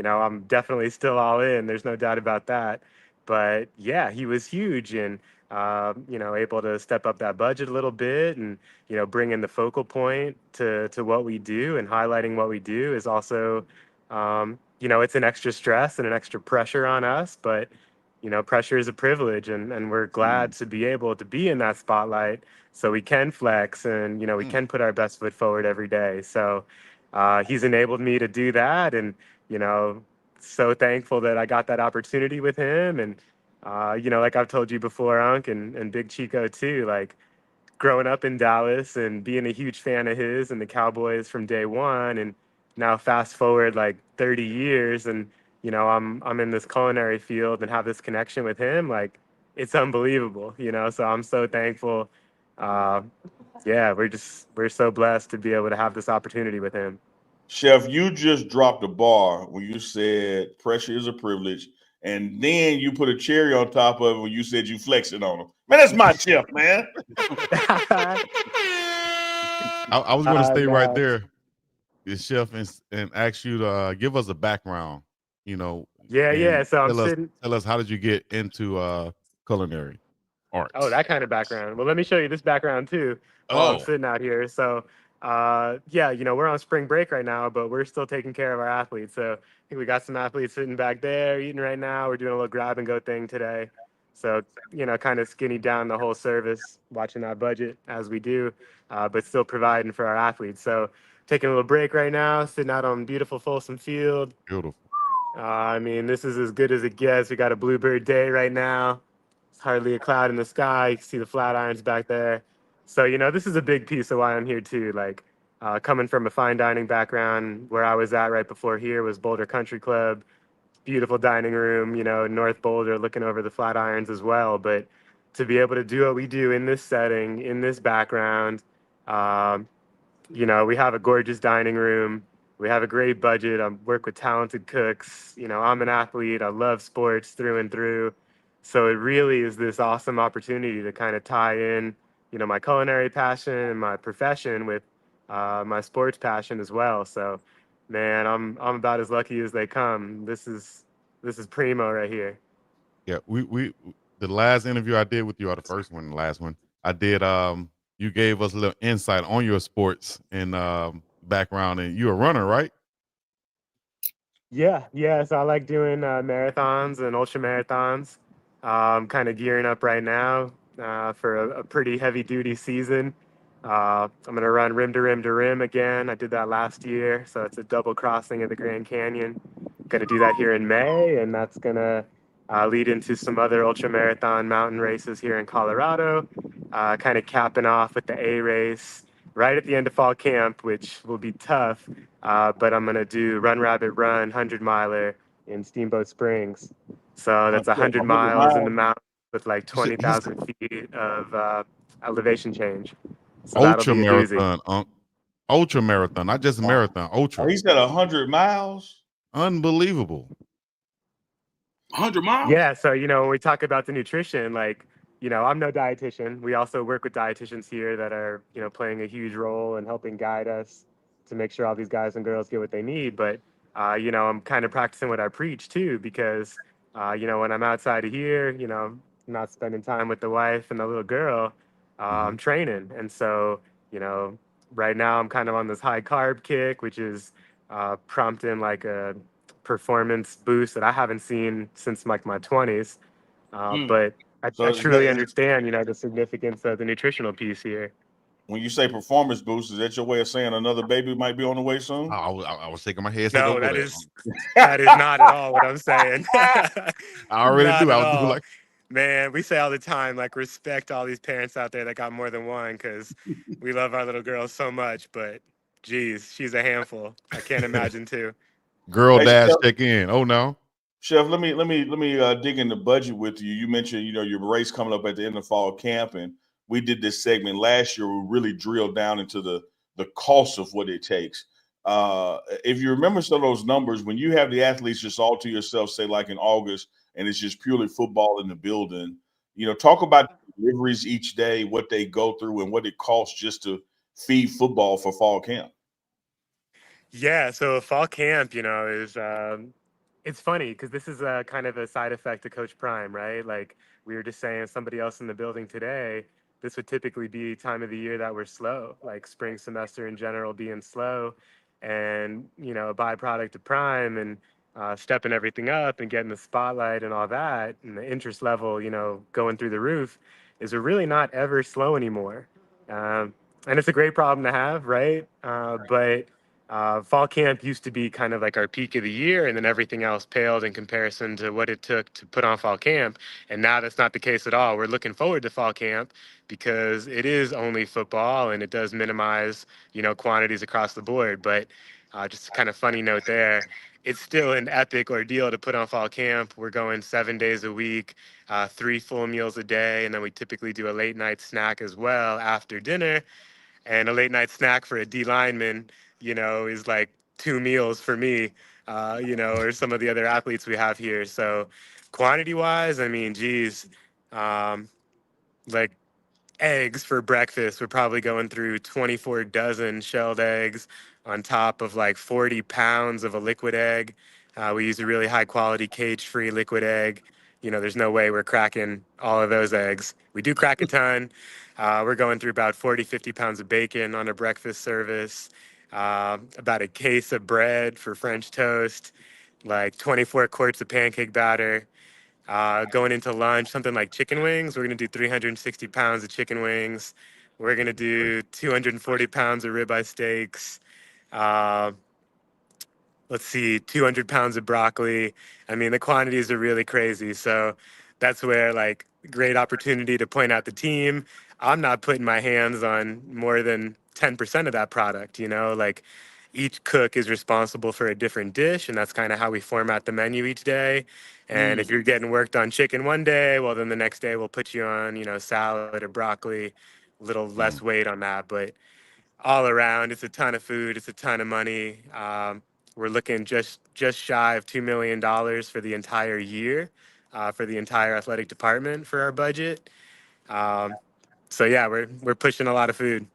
I'm definitely still all in. There's no doubt about that. But yeah, he was huge and, able to step up that budget a little bit and, bring in the focal point to what we do and highlighting what we do is also, it's an extra stress and an extra pressure on us. But, pressure is a privilege and we're glad to be able to be in that spotlight so we can flex and, we can put our best foot forward every day. So he's enabled me to do that. And, so thankful that I got that opportunity with him. And, like I've told you before, Unc, and Big Chico too, like growing up in Dallas and being a huge fan of his and the Cowboys from day one. And now fast forward like 30 years and, I'm in this culinary field and have this connection with him. Like it's unbelievable, so I'm so thankful. Yeah, we're so blessed to be able to have this opportunity with him. Chef, you just dropped a bar when you said pressure is a privilege, and then you put a cherry on top of it when you said you flexing on him. Man, that's my chef, man. I was going to stay right there, the chef, and ask you to give us a background. Yeah. So tell us how did you get into culinary arts? Oh, that kind of background. Well, let me show you this background too while I'm sitting out here. So, yeah, we're on spring break right now, but we're still taking care of our athletes. So I think we got some athletes sitting back there eating right now. We're doing a little grab and go thing today. So, kind of skinny down the whole service, watching that budget as we do, but still providing for our athletes. So taking a little break right now, sitting out on beautiful Folsom Field. Beautiful. I mean, this is as good as it gets. We got a bluebird day right now. Hardly a cloud in the sky. You can see the flat irons back there. So, this is a big piece of why I'm here too. Like coming from a fine dining background, where I was at right before here was Boulder Country Club, beautiful dining room, North Boulder, looking over the flat irons as well. But to be able to do what we do in this setting, in this background, we have a gorgeous dining room. We have a great budget. I work with talented cooks. I'm an athlete. I love sports through and through. So it really is this awesome opportunity to kind of tie in, my culinary passion and my profession with my sports passion as well. So, man, I'm about as lucky as they come. This is primo right here. Yeah, we the last interview I did with you, or the first one, the last one I did. You gave us a little insight on your sports and background, and you're a runner, right? Yeah. So I like doing marathons and ultra marathons. I'm kind of gearing up right now for a pretty heavy duty season. I'm going to run rim to rim to rim again. I did that last year. So it's a double crossing of the Grand Canyon. Going to do that here in May, and that's going to lead into some other ultra marathon mountain races here in Colorado. Kind of capping off with the A race right at the end of fall camp, which will be tough. But I'm going to do Run Rabbit Run 100-miler in Steamboat Springs. So that's 100 miles in the mountains with like 20,000 feet of elevation change. So ultra marathon, ultra marathon, not just a marathon. Ultra. Oh, he said 100 miles. Unbelievable. 100 miles. Yeah. So when we talk about the nutrition, like I'm no dietitian. We also work with dietitians here that are playing a huge role in helping guide us to make sure all these guys and girls get what they need. But I'm kind of practicing what I preach too, because when I'm outside of here, not spending time with the wife and the little girl, I'm training. And so, right now I'm kind of on this high carb kick, which is prompting like a performance boost that I haven't seen since like my 20s. But I truly understand, the significance of the nutritional piece here. When you say performance boost, is that your way of saying another baby might be on the way soon? I was shaking my head. No, that is not at all what I'm saying. I already knew. I was doing like Man, we say all the time, like, respect all these parents out there that got more than one, because we love our little girl so much. But, geez, she's a handful. I can't imagine two. Girl Hey, dash Chef, check in. Oh no. Chef, let me dig in the budget with you. You mentioned, your race coming up at the end of fall camp, and we did this segment last year. We really drilled down into the cost of what it takes. If you remember some of those numbers, when you have the athletes just all to yourself, say like in August, and it's just purely football in the building, talk about deliveries each day, what they go through, and what it costs just to feed football for fall camp. Yeah, so fall camp, is it's funny because this is a kind of a side effect of Coach Prime, right? Like we were just saying, somebody else in the building today, this would typically be time of the year that we're slow, like spring semester in general being slow, and a byproduct of Prime and stepping everything up and getting the spotlight and all that, and the interest level, going through the roof, is we're really not ever slow anymore. And it's a great problem to have, right? But fall camp used to be kind of like our peak of the year, and then everything else paled in comparison to what it took to put on fall camp. And now that's not the case at all. We're looking forward to fall camp because it is only football, and it does minimize, quantities across the board. But just a kind of funny note there. It's still an epic ordeal to put on fall camp. We're going 7 days a week, 3 full meals a day, and then we typically do a late night snack as well after dinner. And a late night snack for a D lineman, is like 2 meals for me, or some of the other athletes we have here. So quantity wise, I mean, geez, um, like eggs for breakfast, we're probably going through 24 dozen shelled eggs on top of like 40 pounds of a liquid egg. We use a really high quality cage free liquid egg. There's no way we're cracking all of those eggs. We do crack a ton. We're going through about 40, 50 pounds of bacon on a breakfast service, about a case of bread for French toast, like 24 quarts of pancake batter. Going into lunch, something like chicken wings, we're going to do 360 pounds of chicken wings. We're going to do 240 pounds of ribeye steaks. Uh, let's see, 200 pounds of broccoli. I mean, the quantities are really crazy. So that's where, like, great opportunity to point out the team. I'm not putting my hands on more than 10% of that product, like each cook is responsible for a different dish, and that's kind of how we format the menu each day. And if you're getting worked on chicken one day, well, then the next day we'll put you on, salad or broccoli, a little less weight on that. But all around, it's a ton of food, it's a ton of money. We're looking just shy of $2 million for the entire year, for the entire athletic department for our budget. So yeah, we're pushing a lot of food.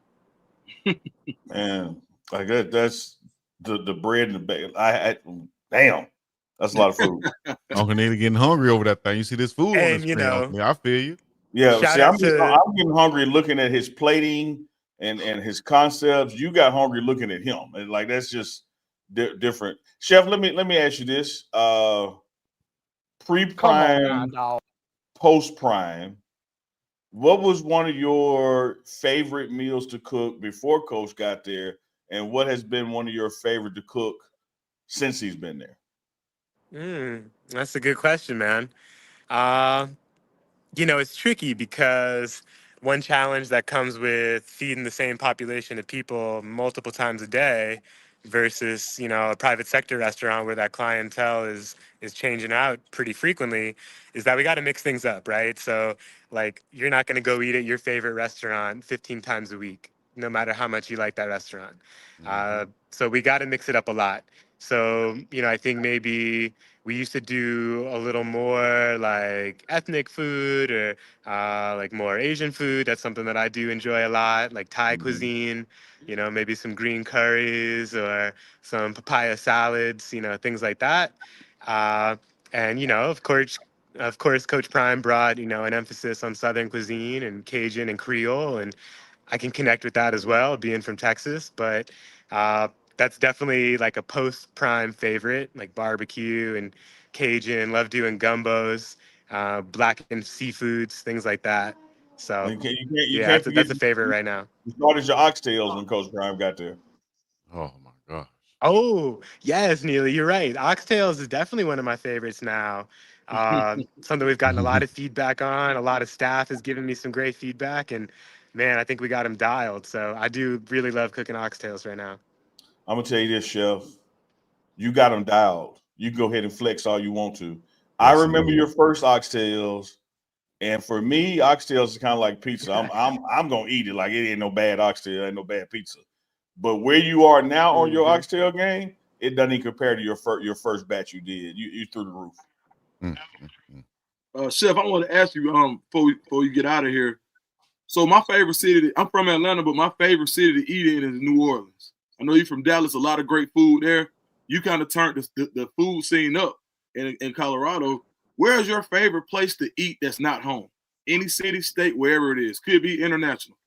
Man, like that's the bread and the bacon. Damn, that's a lot of food. UncleNeely getting hungry over that thing. You see this food on the And screen, Uncle. I feel you. Yeah, shout see, out I'm to getting hungry looking at his plating and his concepts. You got hungry looking at him, and like that's just different. Chef, let me ask you this: Come on now, pre-prime, dog. post-prime. What was one of your favorite meals to cook before Coach got there, and what has been one of your favorite to cook since he's been there? That's a good question, man. Uh, it's tricky because one challenge that comes with feeding the same population of people multiple times a day versus, a private sector restaurant where that clientele is changing out pretty frequently is that we got to mix things up, right? So like you're not going to go eat at your favorite restaurant 15 times a week, no matter how much you like that restaurant. So we got to mix it up a lot. So, I think maybe we used to do a little more like ethnic food or like more Asian food. That's something that I do enjoy a lot, like Thai cuisine, maybe some green curries or some papaya salads, things like that. Uh, and, of course, Coach Prime brought, an emphasis on Southern cuisine and Cajun and Creole. And I can connect with that as well, being from Texas. But that's definitely like a post-prime favorite, like barbecue and Cajun. Love doing gumbos, blackened seafoods, things like that. So You yeah, can't forget that's a favorite right now. you started your oxtails when Coach Prime got there. Oh my gosh. Oh yes, Neely, you're right. Oxtails is definitely one of my favorites now. Something we've gotten a lot of feedback on. A lot of staff has given me some great feedback, and man, I think we got him dialed. So I do really love cooking oxtails right now. I'm gonna tell you this, Chef. You got them dialed. You can go ahead and flex all you want to. I remember your first oxtails, and for me, oxtails is kind of like pizza. I'm gonna eat it like it ain't no bad oxtail, ain't no bad pizza. But where you are now on your oxtail game, it doesn't even compare to your first batch you did. You through the roof. Chef, I want to ask you before you get out of here. So my favorite city, I'm from Atlanta, but my favorite city to eat in is New Orleans. I know you're from Dallas, a lot of great food there. You kind of turned the food scene up in Colorado. Where is your favorite place to eat that's not home? Any city, state, wherever it is. Could be international.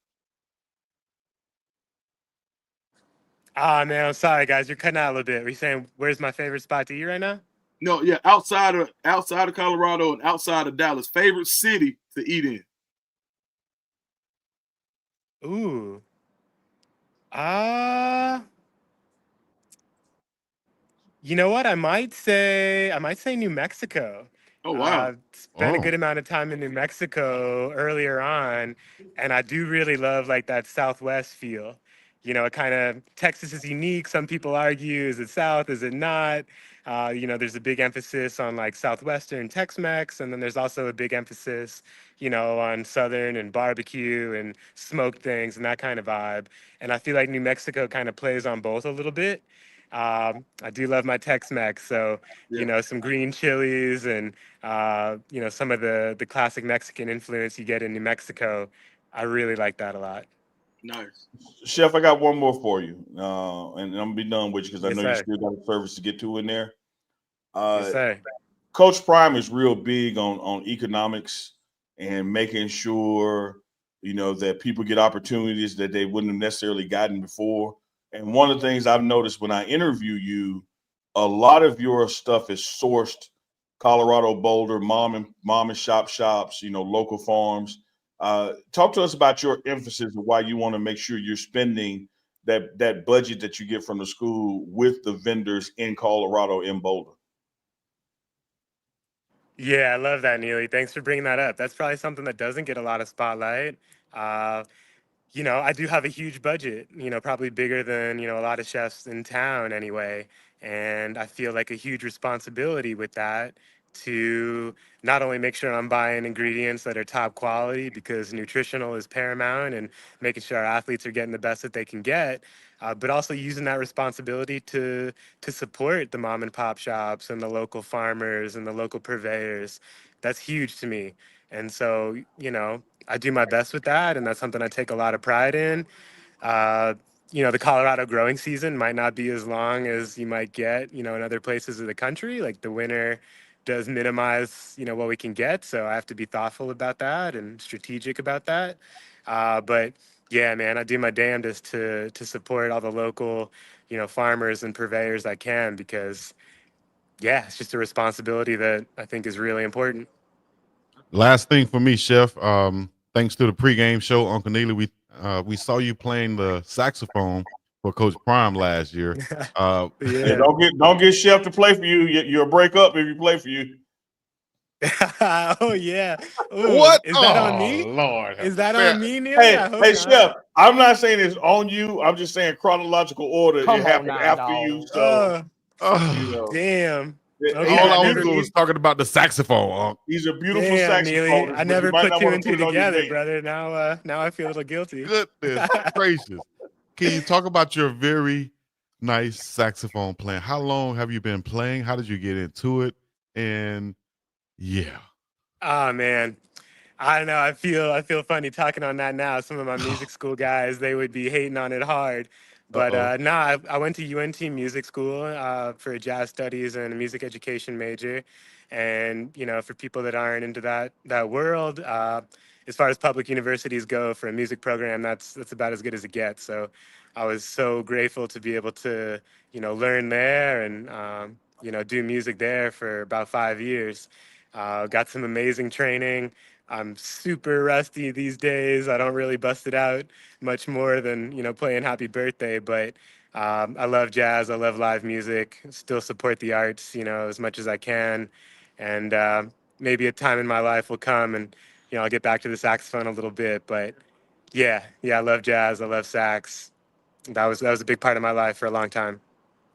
Man, I'm sorry, guys. You're cutting out a little bit. Were you saying where's my favorite spot to eat right now? No, yeah, outside of Colorado and outside of Dallas. Favorite city to eat in? Ooh. You know what? I might say New Mexico. Oh, wow. Spent a good amount of time in New Mexico earlier on, and I do really love like that Southwest feel. You know, it kind of Texas is unique. Some people argue, is it South? Is it not? You know, there's a big emphasis on like Southwestern Tex-Mex, and then there's also a big emphasis, you know, on Southern and barbecue and smoked things and that kind of vibe. And I feel like New Mexico kind of plays on both a little bit. I do love my Tex-Mex, so you know, some green chilies and you know, some of the classic Mexican influence you get in New Mexico. I really like that a lot. Nice. Chef, I got one more for you, and I'm gonna be done with you because I know you sir. still got a service to get to in there. Yes, sir. Coach Prime is real big on economics and making sure, you know, that people get opportunities that they wouldn't have necessarily gotten before. And one of the things I've noticed when I interview you, a lot of your stuff is sourced Colorado, Boulder, mom and shops, you know, local farms. Talk to us about your emphasis and why you want to make sure you're spending that budget that you get from the school with the vendors in Colorado, in Boulder. Yeah, I love that, Neely. Thanks for bringing that up. That's probably something that doesn't get a lot of spotlight. You know, I do have a huge budget, you know, probably bigger than, you know, a lot of chefs in town anyway. And I feel like a huge responsibility with that to not only make sure I'm buying ingredients that are top quality because nutritional is paramount and making sure our athletes are getting the best that they can get, but also using that responsibility to support the mom and pop shops and the local farmers and the local purveyors. That's huge to me. And so, you know, I do my best with that, and that's something I take a lot of pride in. Uh, you know, the Colorado growing season might not be as long as you might get, you know, in other places of the country. Like the winter does minimize, you know, what we can get. So I have to be thoughtful about that and strategic about that. But yeah, man, I do my damnedest to support all the local, you know, farmers and purveyors I can because, yeah, it's just a responsibility that I think is really important. Last thing for me, Chef. Thanks to the pregame show, UncleNeely, we saw you playing the saxophone for Coach Prime last year. Yeah, Yeah. don't get Chef to play for you. You'll break up if you play for you. Oh yeah. Ooh, What? is that on me? Lord. Is that Man, on me, Neely? I hope Hey, not. Chef. I'm not saying it's on you. I'm just saying chronological order. Come It on happened now, after dog. you, so you know. Damn. Okay, He's all I a was never, doing was talking about the saxophone. he's a beautiful damn, Neely. saxophonist, I but you never might put not two want and to put two it on your together, name. brother. Now I feel a little guilty. Goodness gracious. Can you talk about your very nice saxophone playing? How long have you been playing? How did you get into it? And yeah. Oh man. I don't know. I feel funny talking on that now. Some of my music school guys, they would be hating on it hard. But Uh-oh. I went to UNT Music School for jazz studies and a music education major. And you know, for people that aren't into that world, as far as public universities go, for a music program, that's about as good as it gets. So I was so grateful to be able to, you know, learn there and you know, do music there for about 5 years. Got some amazing training. I'm super rusty these days. I don't really bust it out much more than, you know, playing Happy Birthday, but I love jazz. I love live music. Still support the arts, you know, as much as I can. and maybe a time in my life will come, and I'll get back to the saxophone a little bit. But yeah, I love jazz. I love sax. That was a big part of my life for a long time.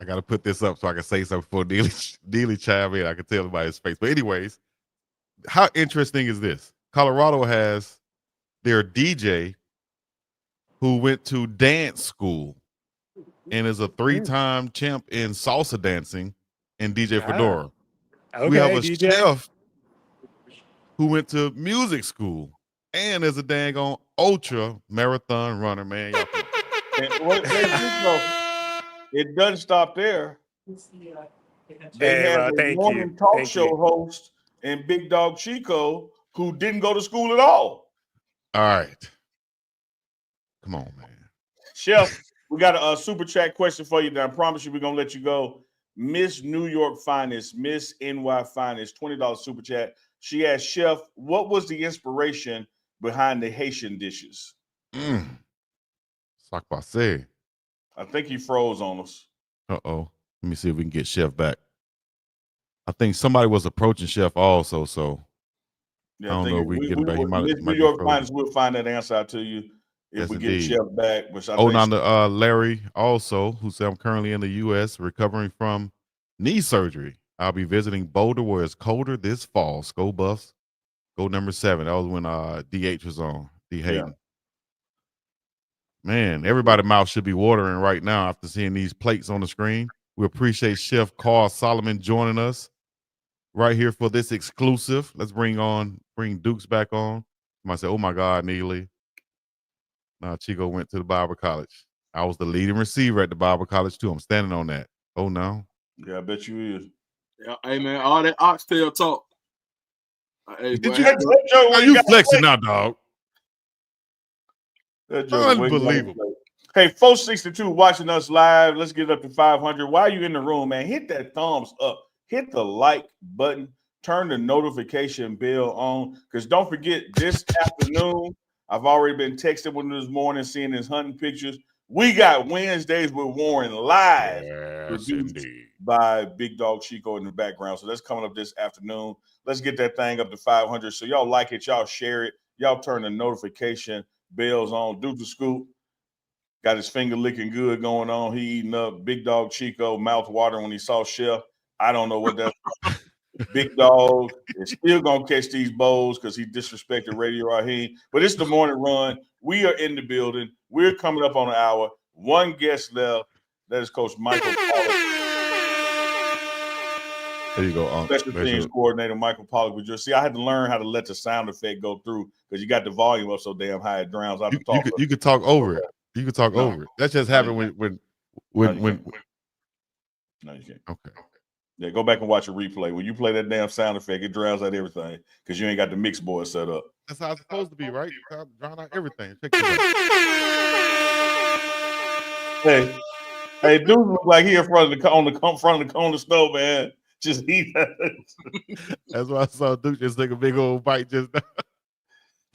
I got to put this up so I can say something before Neely chime in. I can tell by his face. But anyways, how interesting is this? Colorado has their DJ who went to dance school and is a 3-time champ in salsa dancing and DJ Fedora. Okay, we have a DJ. chef who went to music school and is a dang on ultra marathon runner, man. It doesn't stop there. They have a morning talk show host in BiggDogg Chico who didn't go to school at all. All right. Come on, man. Chef, we got a super chat question for you that I promise you we're going to let you go. Miss New York Finest, Miss NY Finest, $20 super chat. She asked, Chef, what was the inspiration behind the Haitian dishes? Sac passe. I think he froze on us. Uh-oh. Let me see if we can get Chef back. I think somebody was approaching Chef also, so I don't know if we can get him back. He might New York Finest, we'll find that answer out to you if we get Chef back. Which I think now Larry also, who said, I'm currently in the U.S. recovering from knee surgery. I'll be visiting Boulder where it's colder this fall. Go Buffs. Go number 7. That was when DH was on. D. Hayden. Yeah. Man, everybody's mouth should be watering right now after seeing these plates on the screen. We appreciate Chef Carl Solomon joining us right here for this exclusive. Let's bring Dukes back on. Somebody say, oh my God, Neely. Now Chico went to the Bible College. I was the leading receiver at the Bible College too. I'm standing on that. Oh no. Yeah, I bet you is. Yeah, hey man, all that oxtail talk. Hey, did you flexing now, dog? Unbelievable. Hey, 462 watching us live. Let's get up to 500. While you're in the room, man, hit that thumbs up. Hit the like button. Turn the notification bell on. Because don't forget, this afternoon, I've already been texting with him this morning, seeing his hunting pictures. We got Wednesdays with Warren live. Yes, indeed. By BiggDogg Chico in the background. So that's coming up this afternoon. Let's get that thing up to 500. So y'all like it. Y'all share it. Y'all turn the notification bells on. Do the scoop. Got his finger licking good going on. He eating up. BiggDogg Chico, mouth water when he saw Chef. I don't know what that's. BiggDogg is still going to catch these bowls because he disrespected Radio Raheem. But it's the morning run. We are in the building. We're coming up on an hour. One guest left. That is Coach Michael Pollock. There you go. Special teams coordinator Michael Pollock. I had to learn how to let the sound effect go through because you got the volume up so damn high it drowns out the talk. You could talk over it. You could talk over it. That just happened when. No, you can't. Okay. Yeah, go back and watch a replay. When you play that damn sound effect, it drowns out everything because you ain't got the mix board set up. That's how it's supposed to be, right? You drown out everything. Hey, dude look like he in front of the stove, man. Just eat that. That's why I saw Duke just take a big old bite just now.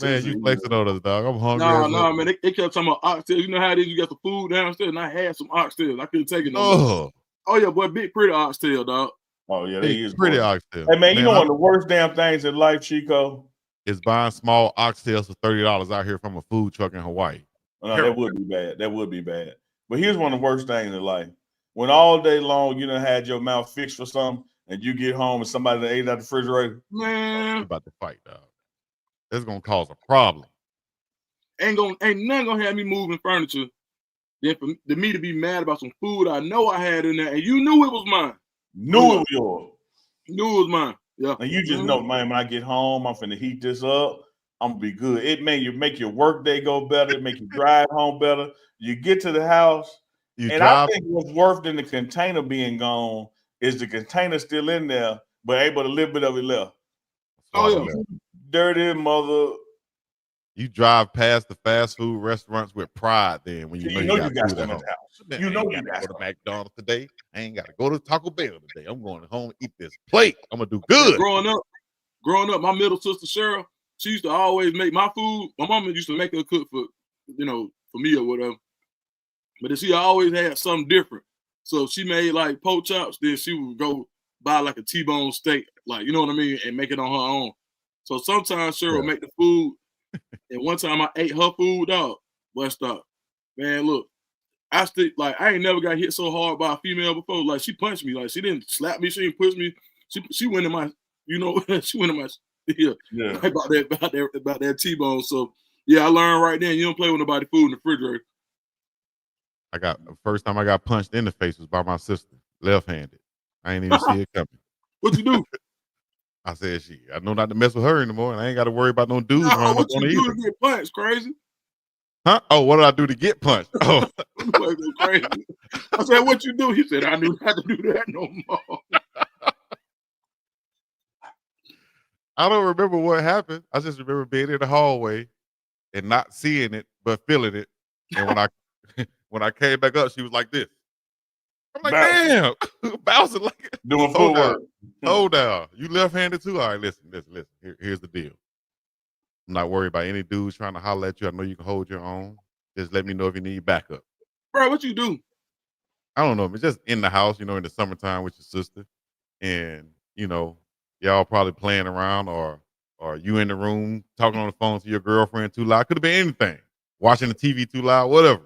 Man, you flexing on us, dog. I'm hungry. No, man. They kept talking about oxtails. You know how it is? You got the food downstairs, and I had some oxtails. I couldn't take it no more. Oh, yeah, boy, big pretty oxtail, dog. Oh, yeah, they is pretty oxtail. Hey, man, you know one of the worst damn things in life, Chico? Is buying small oxtails for $30 out here from a food truck in Hawaii. No, that would be bad. That would be bad. But here's one of the worst things in life. When all day long you done had your mouth fixed for something, and you get home and somebody that ate out the refrigerator. Man, about to fight, dog. That's gonna cause a problem. Ain't nothing gonna have me moving furniture. Then for me to be mad about some food I know I had in there, and you knew it was mine. Knew it was yours. Knew it was mine. Yeah. And you just know, man, when I get home, I'm finna heat this up. I'm gonna be good. It make your work day go better. It make you drive home better. You get to the house, I think what's worse than the container being gone is the container still in there, but able to little bit of it left. Oh yeah, dirty mother. You drive past the fast food restaurants with pride then when you know you got food at home. Man, you know you got to go to McDonald's today. I ain't got to go to Taco Bell today. I'm going home and eat this plate. I'm gonna do good. Growing up, my middle sister Cheryl, she used to always make my food. My mama used to make her cook for me or whatever. But she always had something different. So she made like pork chops, then she would go buy like a T-bone steak, like, you know what I mean, and make it on her own. So sometimes Cheryl will make the food, and one time I ate her food, dog. Blessed up. Man, look, I ain't never got hit so hard by a female before. Like, she punched me. Like, she didn't slap me, she didn't push me. She went in my, she went in my about that T-bone. So yeah, I learned right then, you don't play with nobody food in the refrigerator. First time I got punched in the face was by my sister, left-handed. I ain't even see it coming. What you do? I said, I know not to mess with her anymore, and I ain't got to worry about no dudes running what up on her you do either. to get punched, crazy? Huh? Oh, what did I do to get punched? Oh, crazy. I said, what you do? He said, I knew not to do that no more. I don't remember what happened. I just remember being in the hallway and not seeing it, but feeling it. And when I came back up, she was like this. I'm like, damn, bouncing like doing footwork. Hold down. You left-handed too? All right, listen. Here's the deal. I'm not worried about any dudes trying to holler at you. I know you can hold your own. Just let me know if you need backup. Bro, what you do? I don't know. It's just in the house, in the summertime with your sister. And, y'all probably playing around or you in the room talking on the phone to your girlfriend too loud. Could have been anything. Watching the TV too loud, whatever.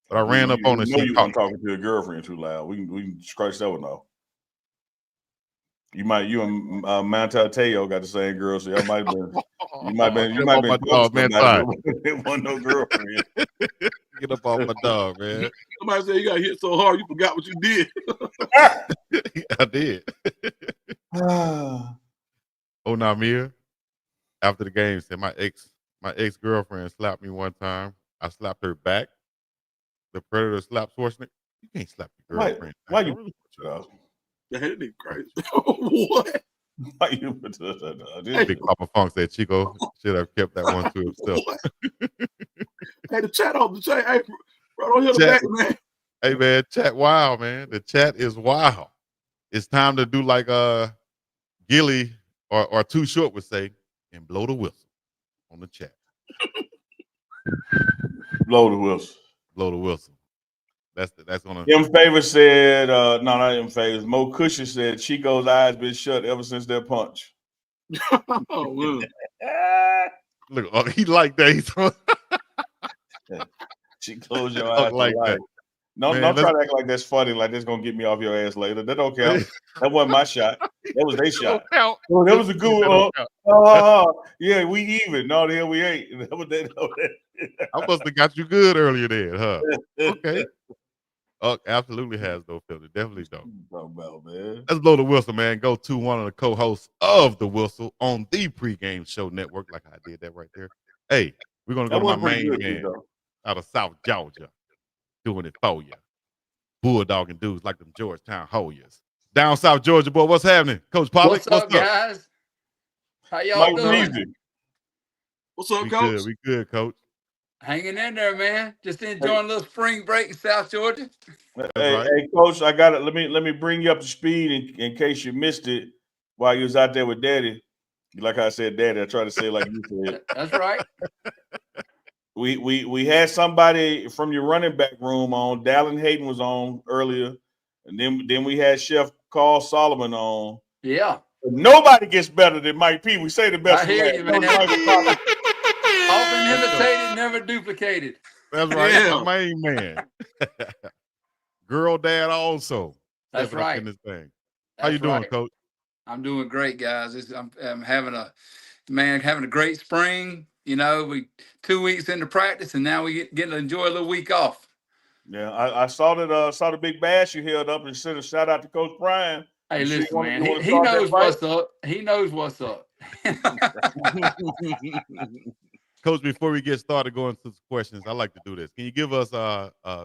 But I ran up on her. You weren't talking to your girlfriend too loud. We can scratch that one off. You and Mantateo got the same girl, so you might have been dog, man. It wasn't no girlfriend. Get up off my dog, man. Somebody said you got hit so hard you forgot what you did. I did. Namir, after the game, said my ex-girlfriend slapped me one time. I slapped her back. The Predator slapped Schwarzenegger. You can't slap your girlfriend. Why you really put it out? That ain't crazy. What? Why you put it out? Big Papa Funk said Chico should have kept that one to himself. Hey, the chat off the chat. Hey, bro, don't hit the back, man. Hey, man, chat wild, man. The chat is wild. It's time to do like Gilly or Too Short would say, and blow the whistle on the chat. Blow the whistle. Blow the whistle. That's gonna. M. Favor said, no, not M. Favor. Mo Cushion said Chico's eyes been shut ever since that punch. Oh, look, he like that. He's she closed your eyes like that. No, don't try to act like that's funny, like that's gonna get me off your ass later. That don't count. That wasn't my shot. That was their shot. Oh, that was a good one. Yeah, we even. No, the hell we ain't. I must have got you good earlier then, huh? Okay. Absolutely has no filter. Definitely don't. About, man. Let's blow the whistle, man. Go to one of the co-hosts of the Whistle on the Pregame Show Network. Like I did that right there. Hey, we're gonna go to my main man out of South Georgia, doing it for you. Bulldogging dudes like them Georgetown Hoyas. Down South Georgia, boy. What's happening, Coach Pollock? What's up, guys? How y'all doing? What's up, Coach? We good, Coach. Hanging in there, man. Just enjoying a little spring break in South Georgia. Hey, Coach, I got it. Let me bring you up to speed in case you missed it while you was out there with Daddy. Like I said, Daddy, I try to say it like you said. That's right. We had somebody from your running back room on. Dallan Hayden was on earlier, and then we had Chef Carl Solomon on. Yeah. But nobody gets better than Mike P. We say the best. I hear you, man. Often imitated, never duplicated. That's right. Yeah. My main man. Girl dad also. That's right. In this thing. How you doing, Coach? I'm doing great, guys. I'm having a great spring. We 2 weeks into practice, and now we get to enjoy a little week off. Yeah, I saw the big bash you held up and sent a shout out to Coach Brian. Hey, listen, man. He knows what's up. He knows what's up. Coach, before we get started going to some questions, I like to do this. Can you give us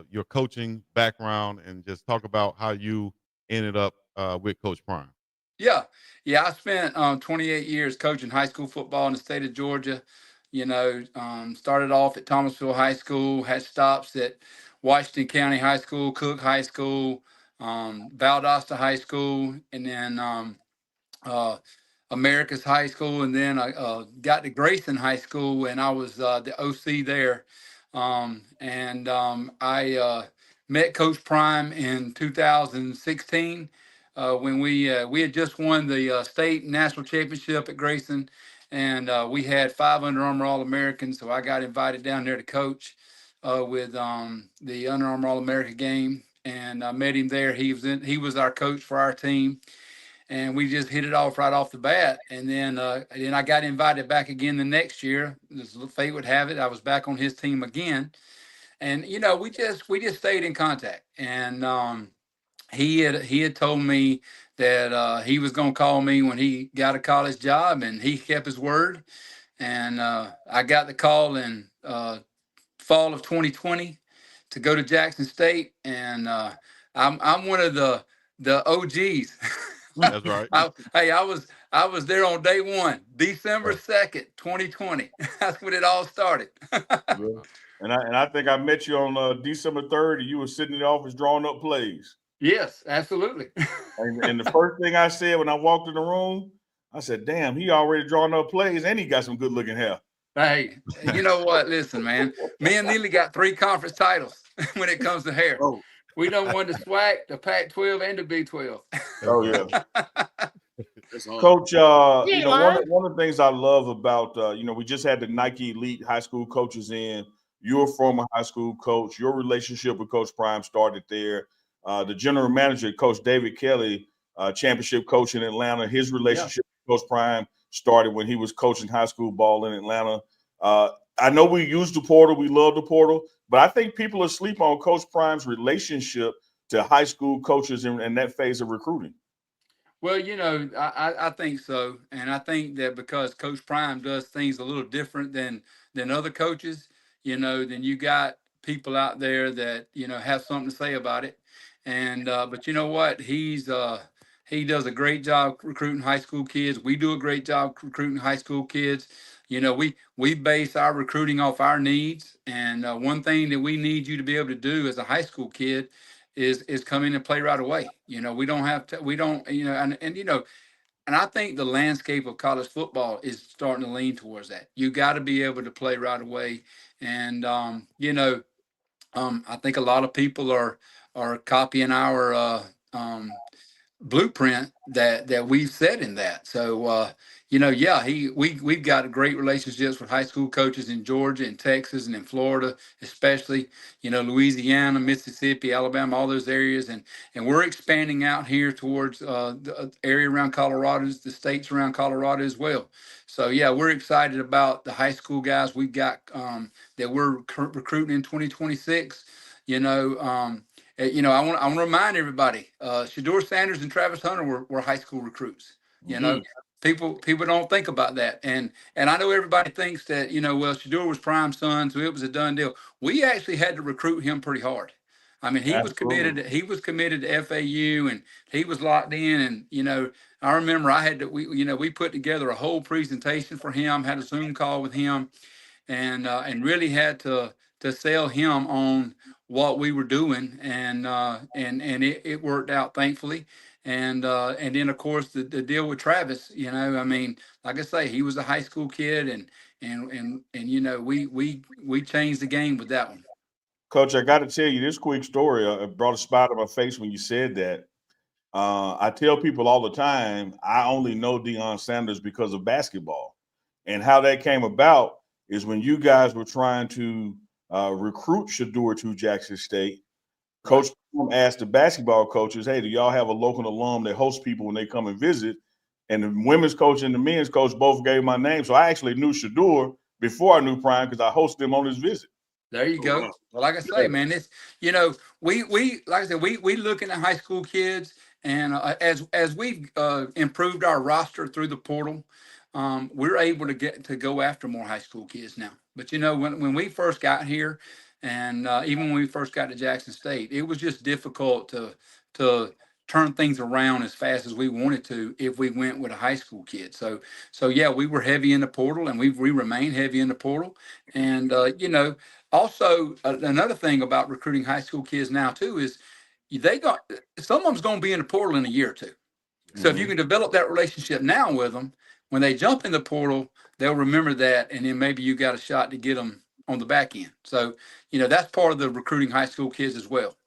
your coaching background and just talk about how you ended up with Coach Prime? Yeah. I spent 28 years coaching high school football in the state of Georgia. Started off at Thomasville High School, had stops at Washington County High School, Cook High School, Valdosta High School, and then America's High School, and then I got to Grayson High School, and I was the OC there. I met Coach Prime in 2016 when we had just won the state and national championship at Grayson, and we had 5 Under Armour All-Americans. So I got invited down there to coach with the Under Armour All-America game, and I met him there. He was our coach for our team, and we just hit it off right off the bat. And then I got invited back again the next year. As fate would have it, I was back on his team again, and we just stayed in contact. And he had told me that he was going to call me when he got a college job, and he kept his word. And I got the call in fall of 2020 to go to Jackson State, and I'm one of the OGs. That's right. I was there on day one, December 2nd, 2020. That's when it all started. And I think I met you on December 3rd, and you were sitting in the office drawing up plays. Yes, absolutely. and the first thing I said when I walked in the room, I said, "Damn, he already drawing up plays, and he got some good looking hair." Hey, you know what? Listen, man. Me and Neely got 3 conference titles when it comes to hair. Oh. We done won the SWAC, the Pac-12, and the Big 12. Oh yeah. Coach, one of the things I love about we just had the Nike Elite high school coaches in. You're a former high school coach. Your relationship with Coach Prime started there. The general manager, Coach David Kelly, championship coach in Atlanta. His relationship with Coach Prime started when he was coaching high school ball in Atlanta. I know we use the portal. We love the portal. But I think people are asleep on Coach Prime's relationship to high school coaches in that phase of recruiting. Well, I think so. And I think that because Coach Prime does things a little different than other coaches, then you got people out there that, have something to say about it. And but you know what? He does a great job recruiting high school kids. We do a great job recruiting high school kids. We base our recruiting off our needs. And one thing that we need you to be able to do as a high school kid is come in and play right away. We don't have to, and I think the landscape of college football is starting to lean towards that. You got to be able to play right away. And, I think a lot of people are copying our blueprint that we've set in that. So, we've got great relationships with high school coaches in Georgia and Texas and in Florida, especially, Louisiana, Mississippi, Alabama, all those areas. And we're expanding out here towards the area around Colorado, the states around Colorado as well. So, we're excited about the high school guys we've got that we're recruiting in 2026. I want to remind everybody, Shedeur Sanders and Travis Hunter were high school recruits. People don't think about that. And I know everybody thinks that, Shedeur was Prime son, so it was a done deal. We actually had to recruit him pretty hard. I mean, he was committed to FAU, and he was locked in. And, I remember we put together a whole presentation for him, had a Zoom call with him, and really had to sell him on what we were doing, and it worked out, thankfully. And then of course the deal with Travis, like I say, he was a high school kid, and we changed the game with that one. Coach, I got to tell you this quick story. It brought a smile to my face when you said that. I tell people all the time, I only know Deion Sanders because of basketball, and how that came about is when you guys were trying to recruit Shedeur to Jackson State. Coach asked the basketball coaches, "Hey, do y'all have a local alum that hosts people when they come and visit?" And the women's coach and the men's coach both gave my name. So I actually knew Shedeur before I knew Prime because I hosted him on his visit. There you go. Wow. Well, like I say, man, it's, we like I said, we looking at high school kids, and as we've improved our roster through the portal, we're able to go after more high school kids now. But when we first got here, and even when we first got to Jackson State, it was just difficult to turn things around as fast as we wanted to if we went with a high school kid. So yeah, we were heavy in the portal, and we remain heavy in the portal. And also another thing about recruiting high school kids now too is some of them's going to be in the portal in a year or two. So if you can develop that relationship now with them, when they jump in the portal, they'll remember that, and then maybe you got a shot to get them on the back end. So, that's part of the recruiting high school kids as well.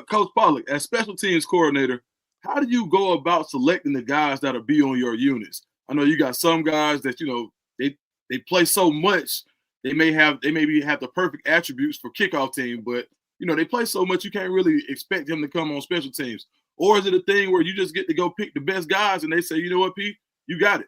Coach Pollock, as special teams coordinator, how do you go about selecting the guys that'll be on your units? I know you got some guys that, you know, they play so much, they maybe have the perfect attributes for kickoff team, but you know, they play so much you can't really expect him to come on special teams. Or is it a thing where you just get to go pick the best guys and they say, you know what, P, you got it?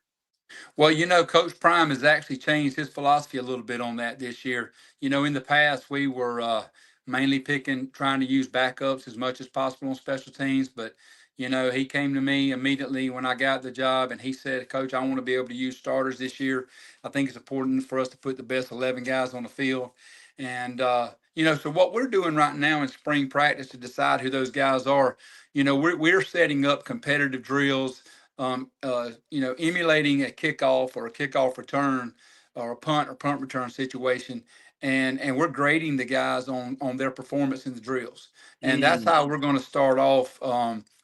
Well, you know, Coach Prime has actually changed his philosophy a little bit on that this year. You know, in the past, we were mainly trying to use backups as much as possible on special teams. But, you know, he came to me immediately when I got the job and he said, Coach, I want to be able to use starters this year. I think it's important for us to put the best 11 guys on the field. And, you know, so what we're doing right now in spring practice to decide who those guys are, you know, we're setting up competitive drills, you know, emulating a kickoff or a kickoff return or a punt or punt return situation. And we're grading the guys on their performance in the drills. And that's how we're going to start off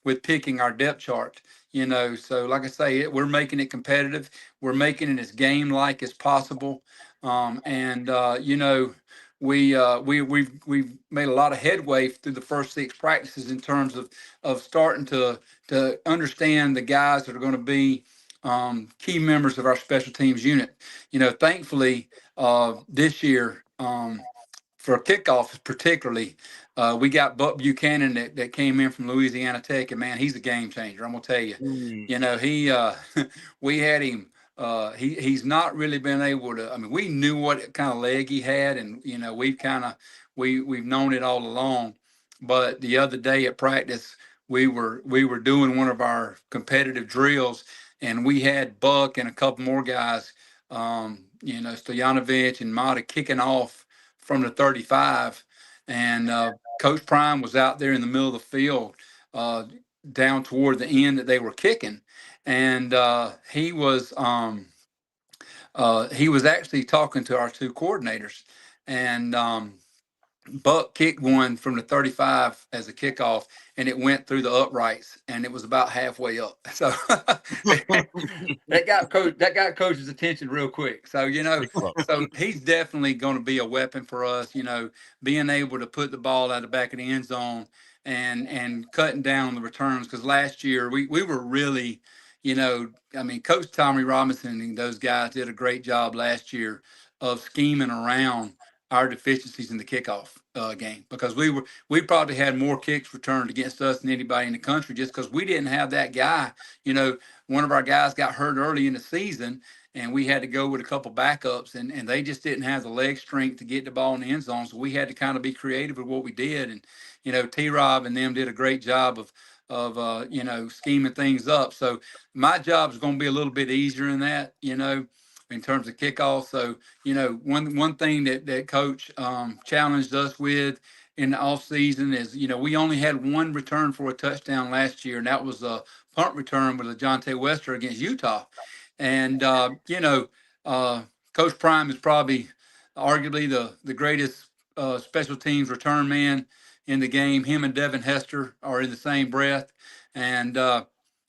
with picking our depth chart. You know, so like I say, we're making it competitive. We're making it as game-like as possible. You know, we've made a lot of headway through the first 6 practices in terms of starting to understand the guys that are going to be key members of our special teams unit. You know, thankfully this year for kickoffs particularly, we got Buck Buchanan that came in from Louisiana Tech, and man, he's a game changer. I'm gonna tell you. You know, he we had him. He's not really been able to. I mean, we knew what kind of leg he had, and you know, we've known it all along. But the other day at practice, we were doing one of our competitive drills, and we had Buck and a couple more guys, you know, Stojanovic and Mata kicking off from the 35, and Coach Prime was out there in the middle of the field, down toward the end that they were kicking, and he was actually talking to our 2 coordinators, and Buck kicked one from the 35 as a kickoff, and it went through the uprights, and it was about halfway up. So that got coach's attention real quick. So you know, so he's definitely going to be a weapon for us. You know, being able to put the ball out the back of the end zone and cutting down the returns, because last year we were really, you know, I mean, Coach Tommy Robinson and those guys did a great job last year of scheming around our deficiencies in the kickoff game, because we probably had more kicks returned against us than anybody in the country, just because we didn't have that guy. You know, one of our guys got hurt early in the season, and we had to go with a couple backups, and they just didn't have the leg strength to get the ball in the end zone. So we had to kind of be creative with what we did. And, you know, T-Rob and them did a great job of you know, scheming things up. So my job is going to be a little bit easier in that, you know, in terms of kickoff. So, you know, one thing that Coach challenged us with in the off season is, you know, we only had 1 return for a touchdown last year, and that was a punt return with a Jonte Wester against Utah. And you know, Coach Prime is probably arguably the greatest special teams return man in the game. Him and Devin Hester are in the same breath, and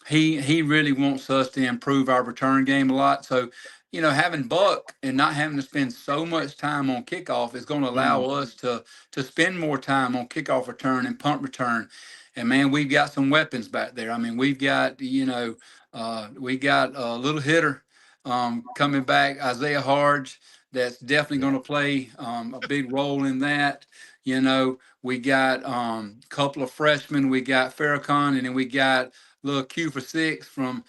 he really wants us to improve our return game a lot. So, you know, having Buck and not having to spend so much time on kickoff is going to allow us to spend more time on kickoff return and punt return. And man, we've got some weapons back there. I mean, we've got, you know, we got a little hitter coming back, Isaiah Harge, that's definitely going to play a big role in that. You know, we got a couple of freshmen. We got Farrakhan, and then we got little Q for 6 from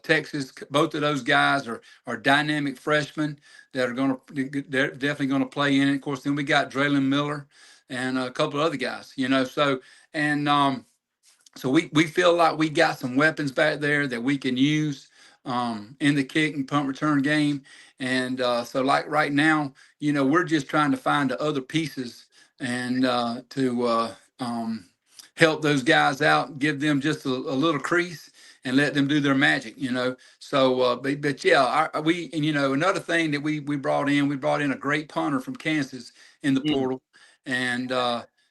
Texas. Both of those guys are dynamic freshmen that are they're definitely going to play in it. Of course, then we got Draylon Miller and a couple of other guys. You know, so and so we feel like we got some weapons back there that we can use in the kick and punt return game. And so like right now, you know, we're just trying to find the other pieces and to help those guys out, give them just a little crease and let them do their magic, you know. So, but yeah, and you know, another thing that we brought in a great punter from Kansas in the portal, and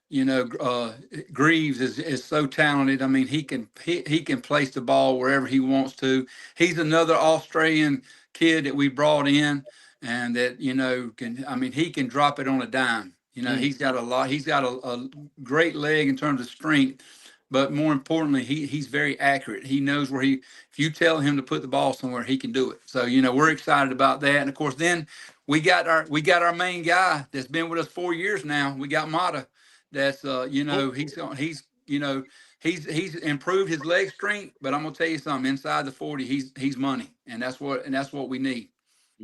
you know, Greaves is so talented. I mean, he can place the ball wherever he wants to. He's another Australian kid that we brought in, and that, you know, he can drop it on a dime. You know, he's got a great leg in terms of strength, but more importantly, he's very accurate. He knows where if you tell him to put the ball somewhere, he can do it. So, we're excited about that. And of course, then we got our main guy that's been with us 4 years now. We got Mata. That's he's improved his leg strength, but I'm gonna tell you something. Inside the 40, he's money, and that's what we need.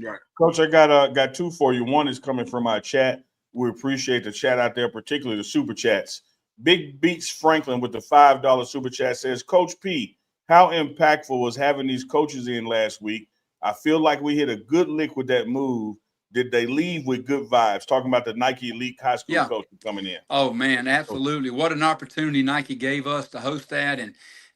Right. Coach, I got two for you. One is coming from our chat. We appreciate the chat out there, particularly the super chats. Big Beats Franklin with the $5 super chat says, Coach P, how impactful was having these coaches in last week? I feel like we hit a good lick with that move. Did they leave with good vibes? Talking about the Nike Elite High School coach coming in. Oh man, absolutely! What an opportunity Nike gave us to host that,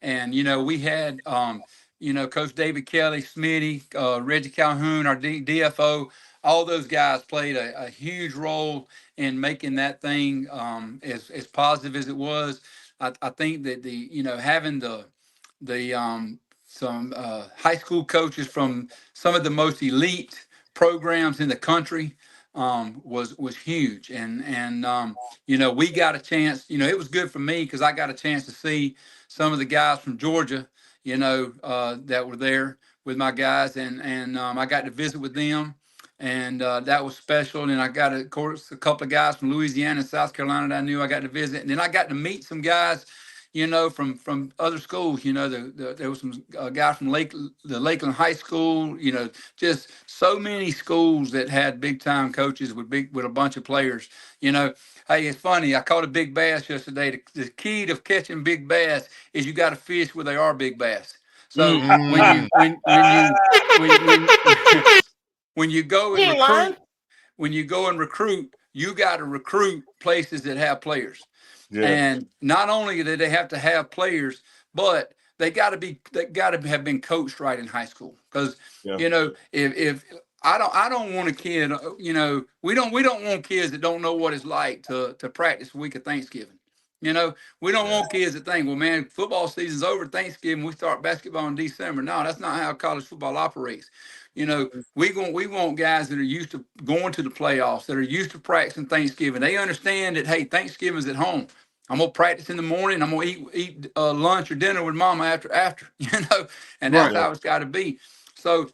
and we had Coach David Kelly, Smitty, Reggie Calhoun, our DFO. All those guys played a huge role in making that thing as positive as it was. I think that having some high school coaches from some of the most elite programs in the country was huge, and we got a chance. It was good for me because I got a chance to see some of the guys from Georgia, that were there with my guys, and I got to visit with them, and that was special. And then I got, of course, a couple of guys from Louisiana and South Carolina that I knew I got to visit, and then I got to meet some guys, from other schools. There was some guy from the Lakeland High School. Just so many schools that had big time coaches with a bunch of players. Hey, it's funny. I caught a big bass yesterday. The key to catching big bass is you got to fish where they are big bass. So when you go and recruit, you got to recruit places that have players. Yeah. And not only do they have to have players, but they got to have been coached right in high school. Because if I don't want a kid, we don't want kids that don't know what it's like to practice the week of Thanksgiving. We don't want kids that think, well, man, football season's over Thanksgiving, we start basketball in December. No, that's not how college football operates. We want guys that are used to going to the playoffs, that are used to practicing Thanksgiving. They understand that, hey, Thanksgiving's at home. I'm gonna practice in the morning. I'm gonna eat lunch or dinner with mama after, and that's how it's got to be. So,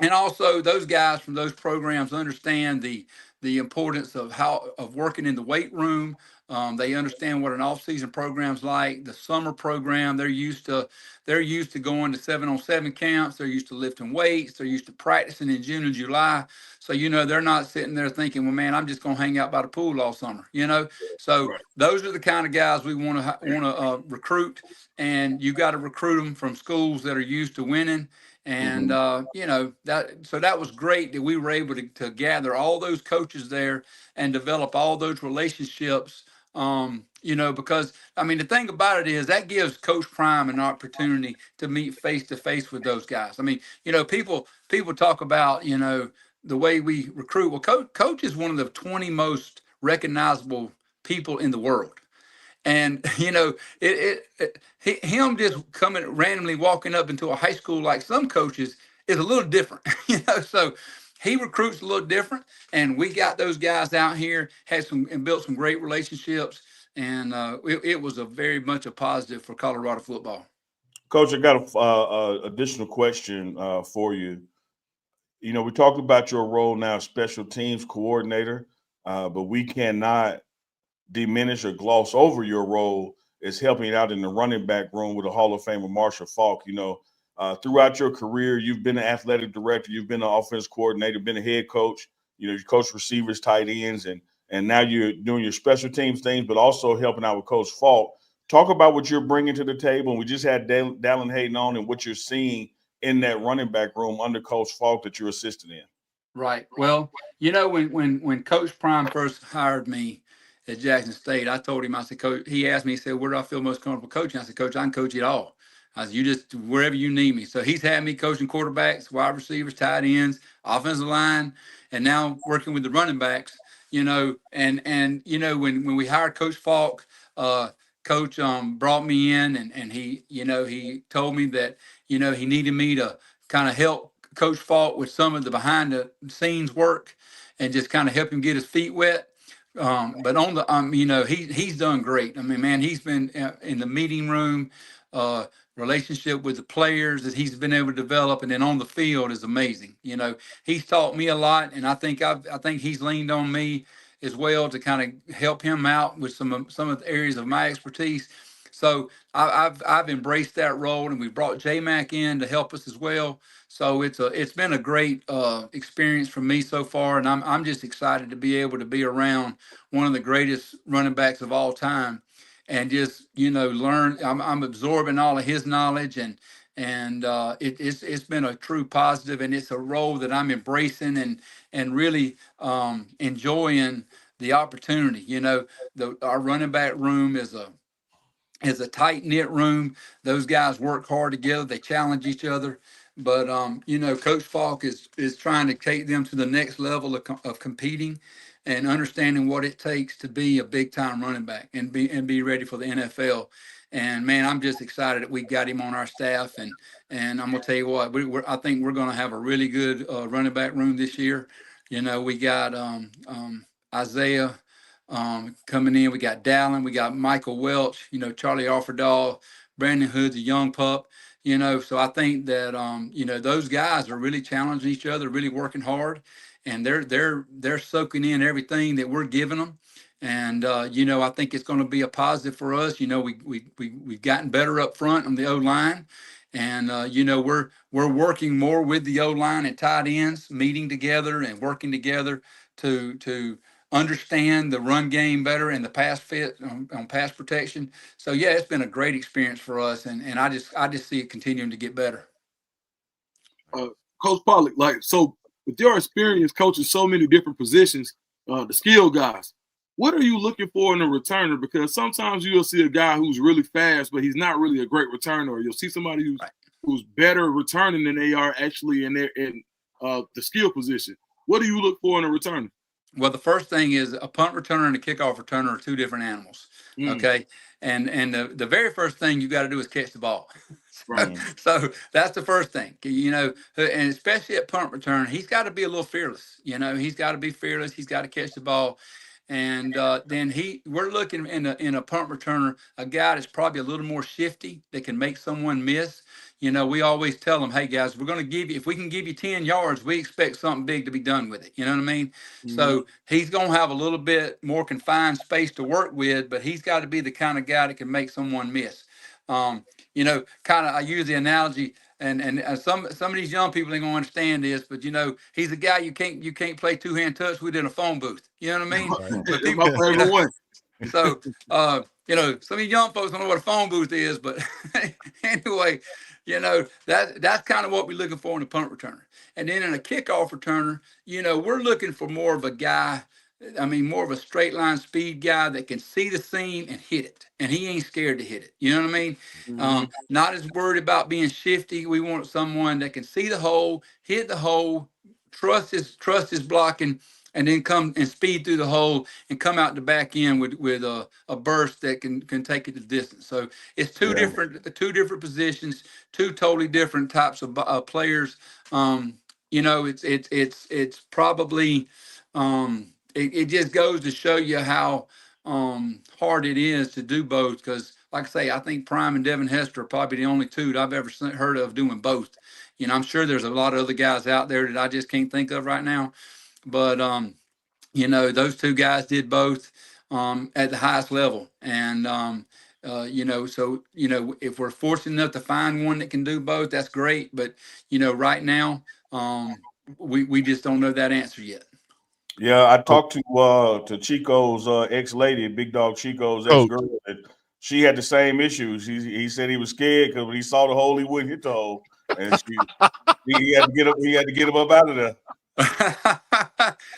and also those guys from those programs understand the importance of working in the weight room. They understand what an off-season program's like. The summer program, they're used to going to 7-on-7 camps. They're used to lifting weights. They're used to practicing in June and July. So they're not sitting there thinking, well, man, I'm just gonna hang out by the pool all summer. So those are the kind of guys we want to recruit, and you got to recruit them from schools that are used to winning. And that was great that we were able to gather all those coaches there and develop all those relationships. Because the thing about it is that gives Coach Prime an opportunity to meet face to face with those guys. People talk about the way we recruit. Well, Coach is one of the 20 most recognizable people in the world. And him just randomly walking up into a high school like some coaches is a little different. So he recruits a little different, and we got those guys out here, and built some great relationships, and it was very much a positive for Colorado football. Coach, I got a additional question for you. We talked about your role now, special teams coordinator, but we cannot diminish or gloss over your role as helping out in the running back room with a Hall of Famer, Marshall Faulk. Throughout your career, you've been an athletic director, you've been an offense coordinator, been a head coach, you coach receivers, tight ends, and now you're doing your special teams things, but also helping out with Coach Faulk. Talk about what you're bringing to the table. And we just had Dallan Hayden on, and what you're seeing in that running back room under Coach Faulk that you're assisting in. Right. Well, when Coach Prime first hired me at Jackson State, I told him, I said, Coach, he asked me, he said, where do I feel most comfortable coaching? I said, Coach, I can coach it all. I said, you just wherever you need me. So he's had me coaching quarterbacks, wide receivers, tight ends, offensive line, and now working with the running backs. When we hired Coach Faulk, Coach brought me in, and he told me that he needed me to kind of help Coach Faulk with some of the behind the scenes work and just kind of help him get his feet wet. but on the you know, he's done great. I mean, man, he's been in the meeting room, relationship with the players that he's been able to develop, and then on the field is amazing. You know, he's taught me a lot, and I think he's leaned on me as well to kind of help him out with some of the areas of my expertise. So I've embraced that role, and we brought J-Mac in to help us as well. So it's been a great experience for me so far, and I'm just excited to be able to be around one of the greatest running backs of all time, and just learn. I'm absorbing all of his knowledge, and it's been a true positive, and it's a role that I'm embracing and really enjoying the opportunity. Our running back room is a tight knit room. Those guys work hard together. They challenge each other. But Coach Pollock is trying to take them to the next level of competing and understanding what it takes to be a big time running back and be ready for the NFL. And man, I'm just excited that we got him on our staff. And I'm gonna tell you what, I think we're gonna have a really good running back room this year. We got Isaiah coming in. We got Dallan, we got Michael Welch, Charlie Offerdahl, Brandon Hood's a young pup, so I think that those guys are really challenging each other, really working hard, and they're soaking in everything that we're giving them. And I think it's going to be a positive for us. We've gotten better up front on the O line, and we're working more with the O line and tight ends, meeting together and working together to understand the run game better and the pass fit on pass protection. So yeah, it's been a great experience for us, and I just see it continuing to get better. Coach Pollock, so with your experience coaching so many different positions, the skill guys, what are you looking for in a returner? Because sometimes you'll see a guy who's really fast, but he's not really a great returner. Or you'll see somebody who's better returning than they are actually in the skill position. What do you look for in a returner? Well, the first thing is a punt returner and a kickoff returner are two different animals. Okay. And the very first thing you got to do is catch the ball. So that's the first thing, and especially at punt return, he's got to be a little fearless. He's got to be fearless. He's got to catch the ball. And then we're looking in a punt returner, a guy that's probably a little more shifty that can make someone miss. We always tell them, hey guys, we're going to give you, if we can give you 10 yards, we expect something big to be done with it. You know what I mean? Mm-hmm. So he's going to have a little bit more confined space to work with, but he's got to be the kind of guy that can make someone miss. I use the analogy, and some of these young people ain't gonna understand this, but he's a guy you can't play two-hand touch with in a phone booth. You know what I mean? Right. But people, my favorite one. So some of you young folks don't know what a phone booth is, but anyway, that's kind of what we're looking for in a punt returner. And then in a kickoff returner, we're looking for more of a guy. More of a straight line speed guy that can see the seam and hit it. And he ain't scared to hit it. You know what I mean? Mm-hmm. Not as worried about being shifty. We want someone that can see the hole, hit the hole, trust his blocking, and then come and speed through the hole and come out the back end with a burst that can take it the distance. So it's two different positions, two totally different types of players. It's probably it just goes to show you how hard it is to do both. Because, like I say, I think Prime and Devin Hester are probably the only two that I've ever heard of doing both. I'm sure there's a lot of other guys out there that I just can't think of right now. But, those two guys did both at the highest level. And, if we're fortunate enough to find one that can do both, that's great. But, right now, we just don't know that answer yet. Yeah, I talked to Chico's ex-lady, BiggDogg Chico's ex-girl. She had the same issues. He said he was scared because when he saw the hole, he wouldn't hit the hole, and he had to get him. He had to get him up out of there.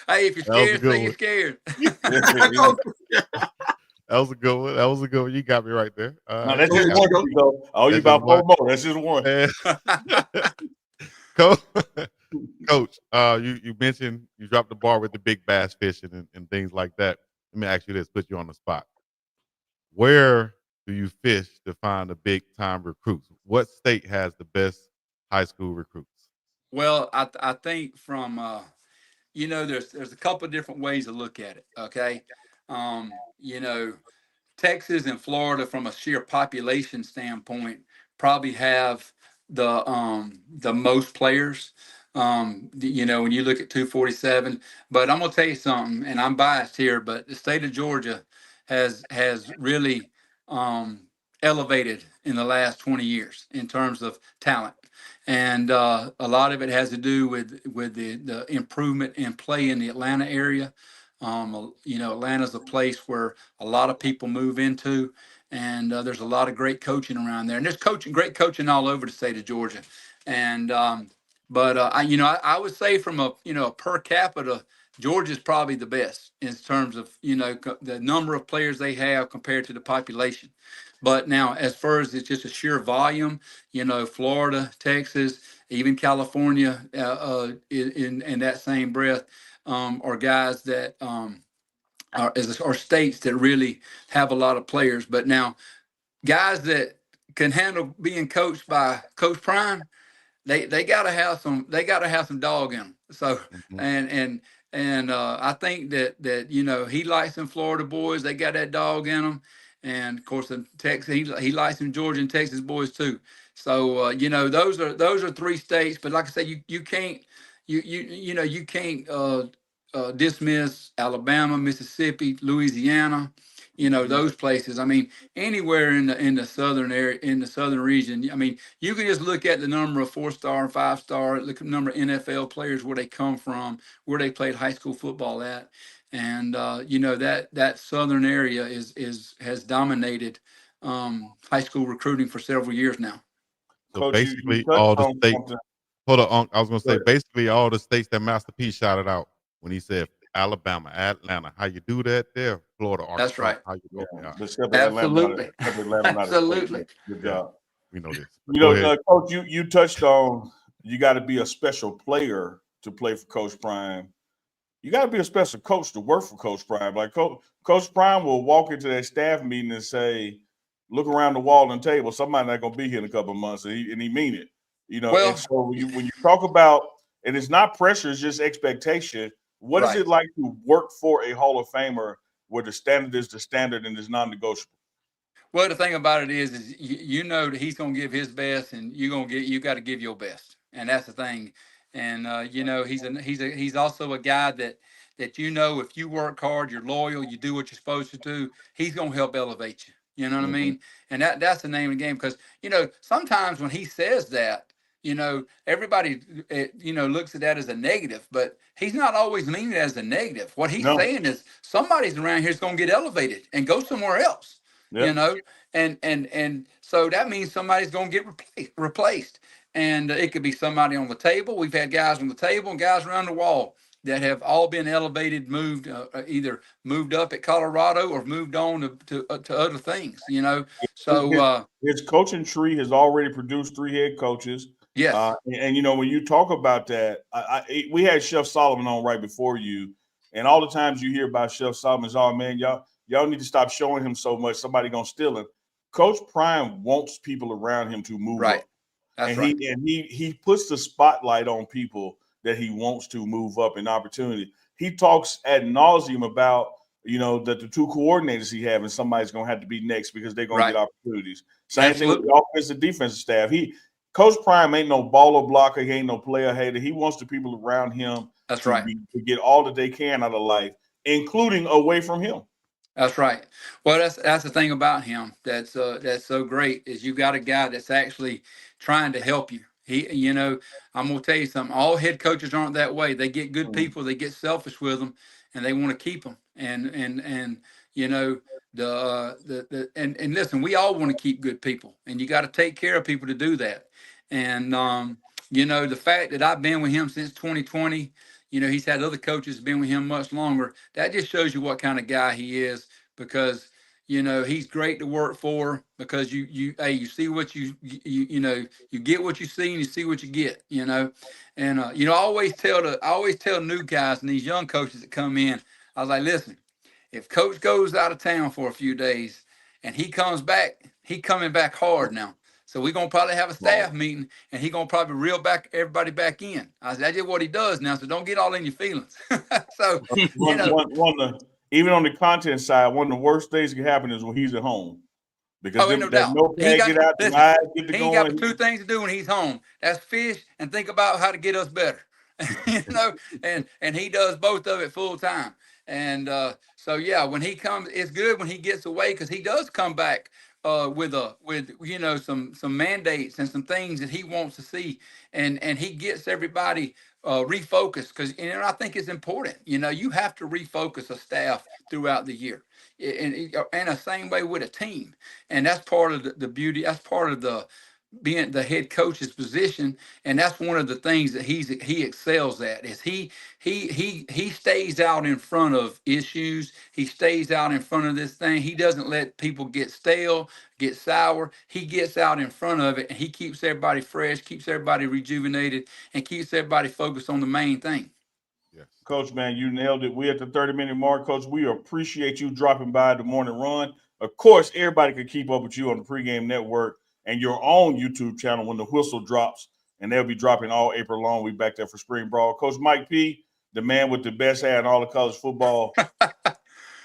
Hey, if you're scared, say you're scared. That was a good one. That was a good one. You got me right there. No, that's just one. Chico. Oh, you about four more. That's just one. Coach, you mentioned you dropped the bar with the big bass fishing and things like that. Let me ask you this, put you on the spot. Where do you fish to find the big time recruits? What state has the best high school recruits? Well, I think from there's a couple of different ways to look at it. Okay. You know, Texas and Florida, from a sheer population standpoint, probably have the most players. You know, when you look at 247, but I'm gonna tell you something, and I'm biased here, but the state of Georgia has really elevated in the last 20 years in terms of talent, and a lot of it has to do with the improvement in play in the Atlanta area. You know, Atlanta's a place where a lot of people move into, and there's a lot of great coaching around there, and there's great coaching all over the state of Georgia, and but I would say from a a per capita, Georgia's probably the best in terms of the number of players they have compared to the population. But now, as far as it's just a sheer volume, Florida, Texas, even California, in that same breath, are guys that are states that really have a lot of players. But now, guys that can handle being coached by Coach Prime, they gotta have some dog in them. So Mhm. and I think that he likes some Florida boys. They got that dog in them, and of course the Texas he likes some Georgia and Texas boys too. So those are three states. But like I said, you can't you can't dismiss Alabama, Mississippi, Louisiana. Those places. I mean, anywhere in the southern area, in the southern region. I mean, you can just look at the number of 4-star and 5-star, look at the number of NFL players, where they come from, where they played high school football at, and that southern area has dominated high school recruiting for several years now. So Coach, you basically, touched all the on states. something. Hold on, Unc. I was gonna Go say ahead. basically all the states that Master P shouted out when he said Alabama, Atlanta. How you do that there? Florida, That's Arkansas. right. How you? Yeah, Okay, all right. but except for Atlanta, Absolutely. not a state. Absolutely. Good Yeah, job. we know this. But go ahead. Coach, you touched on you got to be a special player to play for Coach Prime. You got to be a special coach to work for Coach Prime. Like Coach Prime will walk into that staff meeting and say, "Look around the wall and table. Somebody's not going to be here in a couple of months," and he mean it. Well, And so when you talk about, and it's not pressure, it's just expectation. What is right. it like to work for a Hall of Famer where the standard is the standard and is non-negotiable? Well, the thing about it is you know that he's going to give his best, and you got to give your best, and that's the thing. And he's also a guy that if you work hard, you're loyal, you do what you're supposed to do, he's going to help elevate you. You know what I Mm-hmm. mean? And that's the name of the game, because sometimes when he says that, everybody looks at that as a negative, but he's not always meaning it as a negative. What he's No. saying is somebody's around here is going to get elevated and go somewhere else. Yeah. And so that means somebody's going to get replaced, and it could be somebody on the table. We've had guys on the table and guys around the wall that have all been elevated, moved, either moved up at Colorado or moved on to other things. So His coaching tree has already produced 3 head coaches. yes, And when you talk about that, we had Chef Solomon on right before you, and all the times you hear about Chef Solomon's, oh man, y'all need to stop showing him so much. Somebody gonna steal him. Coach Prime wants people around him to move right. up, That's and right. he puts the spotlight on people that he wants to move up in opportunity. He talks ad nauseum about that the 2 coordinators he have, and somebody's gonna have to be next because they're gonna Right. get opportunities. Same thing with Absolutely. the offensive defensive staff. Coach Prime ain't no baller blocker. He ain't no player hater. He wants the people around him That's to right. to get all that they can out of life, including away from him. That's right. Well, that's the thing about him that's so great is you got a guy that's actually trying to help you. I'm gonna tell you something. All head coaches aren't that way. They get good people, they get selfish with them, and they want to keep them. And and listen, we all want to keep good people, and you got to take care of people to do that. And the fact that I've been with him since 2020. He's had other coaches been with him much longer. That just shows you what kind of guy he is, because he's great to work for, because you see what you get what you see, and you see what you get. And I always tell new guys and these young coaches that come in, I was like, listen, if coach goes out of town for a few days and he comes back, he coming back hard now. So we're gonna probably have a staff meeting, and he's gonna probably reel back everybody back in. I said, that's just what he does now. So don't get all in your feelings. So even on the content side, one of the worst things that can happen is when he's at home. Because ain't no that doubt. notepad get out, the eyes get to He ain't got going. but two things to do when he's home. That's fish and think about how to get us better. You know, and he does both of it full time. And so yeah, when he comes, it's good when he gets away because he does come back with you know some mandates and some things that he wants to see, and he gets everybody refocused because I think it's important. You know, you have to refocus a staff throughout the year, and the same way with a team, and that's part of the beauty. That's part of the being the head coach's position, and that's one of the things that he excels at is he stays out in front of issues. He stays out in front of this thing. He doesn't let people get stale, get sour. He gets out in front of it, and he keeps everybody fresh, keeps everybody rejuvenated, and keeps everybody focused on the main thing. Yes. Coach, man, you nailed it. We're at the 30-minute mark, Coach. We appreciate you dropping by the morning run. Of course, everybody can keep up with you on the pregame network and your own YouTube channel when the whistle drops, and they'll be dropping all April long. We back there for spring brawl. Coach Mike P., the man with the best hair in all of college football.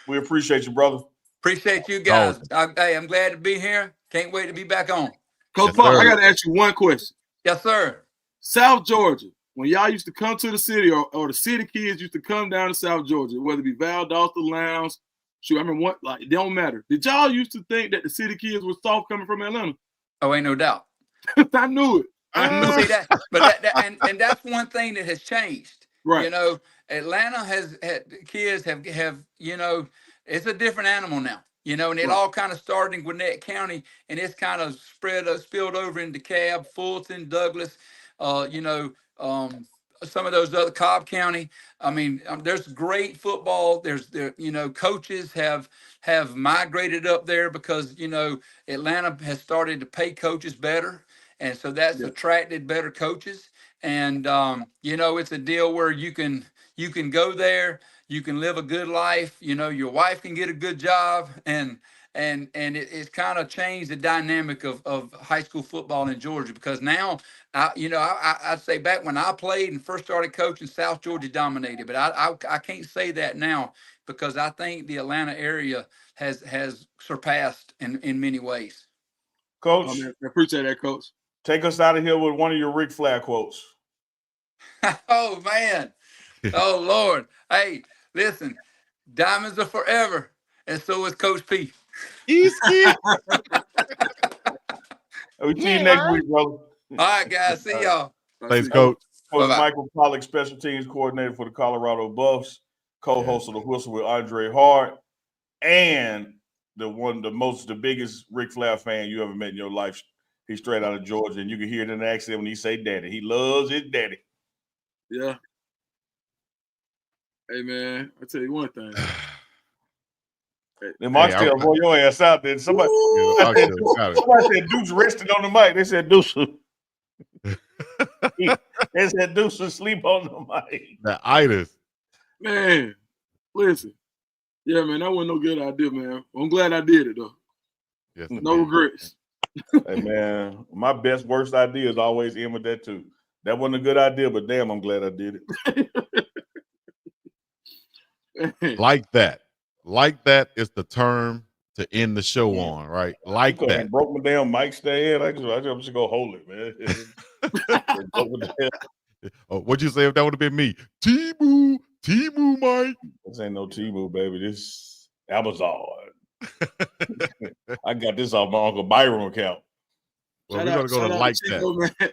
We appreciate you, brother. Appreciate you guys. Hey, I'm glad to be here. Can't wait to be back on. Coach Pollock, I got to ask you one question. Yes, sir. South Georgia, when y'all used to come to the city or the city kids used to come down to South Georgia, whether it be Valdosta, Lowndes, shoot, I mean, what, like, it don't matter. Did y'all used to think that the city kids were soft coming from Atlanta? Oh, ain't no doubt. I knew it. I knew See that, but and that's one thing that has changed. Right. You know, Atlanta kids have you know, it's a different animal now. You know, and it all kind of started in Gwinnett County, and it's kind of spilled over into DeKalb, Fulton, Douglas. You know, some of those other Cobb County. I mean, there's great football. You know, coaches have migrated up there because, you know, Atlanta has started to pay coaches better. And so that's attracted better coaches. And, you know, it's a deal where you can go there, you can live a good life, you know, your wife can get a good job, and it's kind of changed the dynamic of high school football in Georgia, because now, I'd say back when I played and first started coaching, South Georgia dominated, but I can't say that now, because I think the Atlanta area has surpassed in many ways. Coach, I appreciate that, Coach. Take us out of here with one of your Ric Flair quotes. Oh, man. Oh, Lord. Hey, listen, diamonds are forever, and so is Coach P. We'll see you next week, brother. All right, guys. See y'all. Thanks, Coach. Coach Michael Pollock, Special Teams Coordinator for the Colorado Buffs, co-host of The Whistle with Andre Hart, and the biggest Ric Flair fan you ever met in your life. He's straight out of Georgia, and you can hear it in the accent when he say daddy. He loves his daddy. Yeah. Hey, man, I'll tell you one thing. Then Moxtail, roll your ass out there. Somebody said Deuce rested on the mic. They said Deuce. They said Deuce sleep on the mic. The itis. Man, listen. Yeah, man, that wasn't no good idea, man. I'm glad I did it, though. Yes, no regrets. Hey, man, my worst idea is always end with that, too. That wasn't a good idea, but damn, I'm glad I did it. Like that. Like that is the term to end the show on, right? Like that. Broke my damn mic stand. I just go hold it, man. Oh, what'd you say if that would have been me? T-Boo, Mike. This ain't no T-Boo, baby. This Amazon. I got this off my Uncle Byron account. Well, we're gonna go to like Chico, that. Man.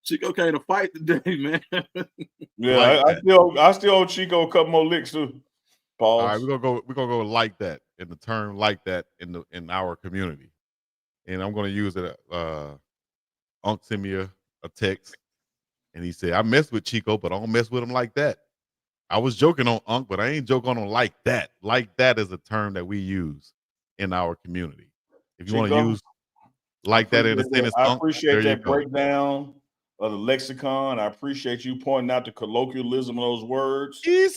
Chico came to fight today, man. Yeah, like I still owe Chico a couple more licks too. Pause. All right, we're gonna go like that, in the term like that in our community. And I'm gonna use it. Unc sent me a text, and he said, I mess with Chico, but I don't mess with him like that. I was joking on Unc, but I ain't joking on him like that. Like that is a term that we use in our community. If you want to use like that in a sentence, I appreciate that breakdown of the lexicon. I appreciate you pointing out the colloquialism of those words and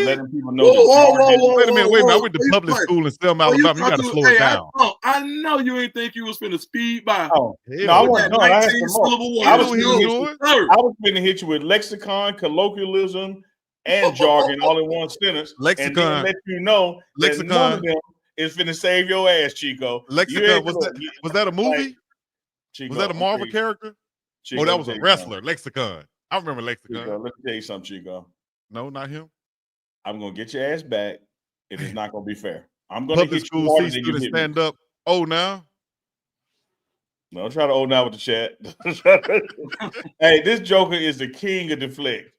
letting people know. Wait a minute. I went to public school in Selma, Alabama. You got to slow it down. I know you ain't think you was finna speed by. Oh, no, I wasn't. I was finna hit you with lexicon, colloquialism, and jargon all in one sentence, and then Lexicon. let you know that none Lexicon. of them is finna save your ass, Chico. You Lexicon. ain't Was gonna- that a movie? Chico, Was that a Marvel character? Chico, Oh, that was let a me tell you wrestler. Lexicon. I remember something. Lexicon. Chico, let me tell you something, Chico. No, not him. I'm gonna get your ass back, and it's not gonna be fair. I'm gonna Public hit you school harder C than you students hit me. stand up. Oh, now. No, try to now with the chat. Hey, this Joker is the king of deflect.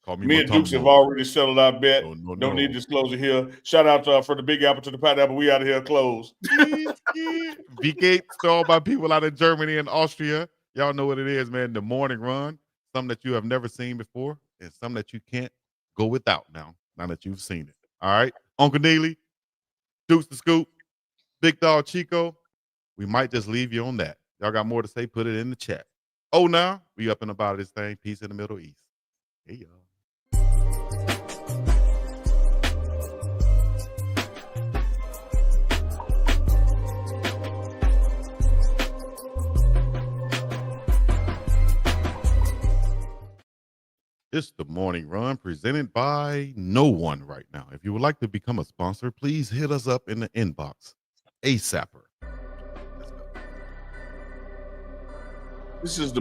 Call me Me and Dukes have already settled our bet. Don't need disclosure here. Shout out for the Big Apple to the Pineapple. We out of here closed. VK stalled by people out of Germany and Austria. Y'all know what it is, man. The morning run. Something that you have never seen before, and something that you can't go without now that you've seen it. All right. UncleNeely, Dukes the Scoop, BiggDogg Chico. We might just leave you on that. Y'all got more to say, put it in the chat. Oh, now we up and about this thing. Peace in the Middle East. Hey, y'all. It's the morning run presented by no one right now. If you would like to become a sponsor, please hit us up in the inbox. ASAPper. This is the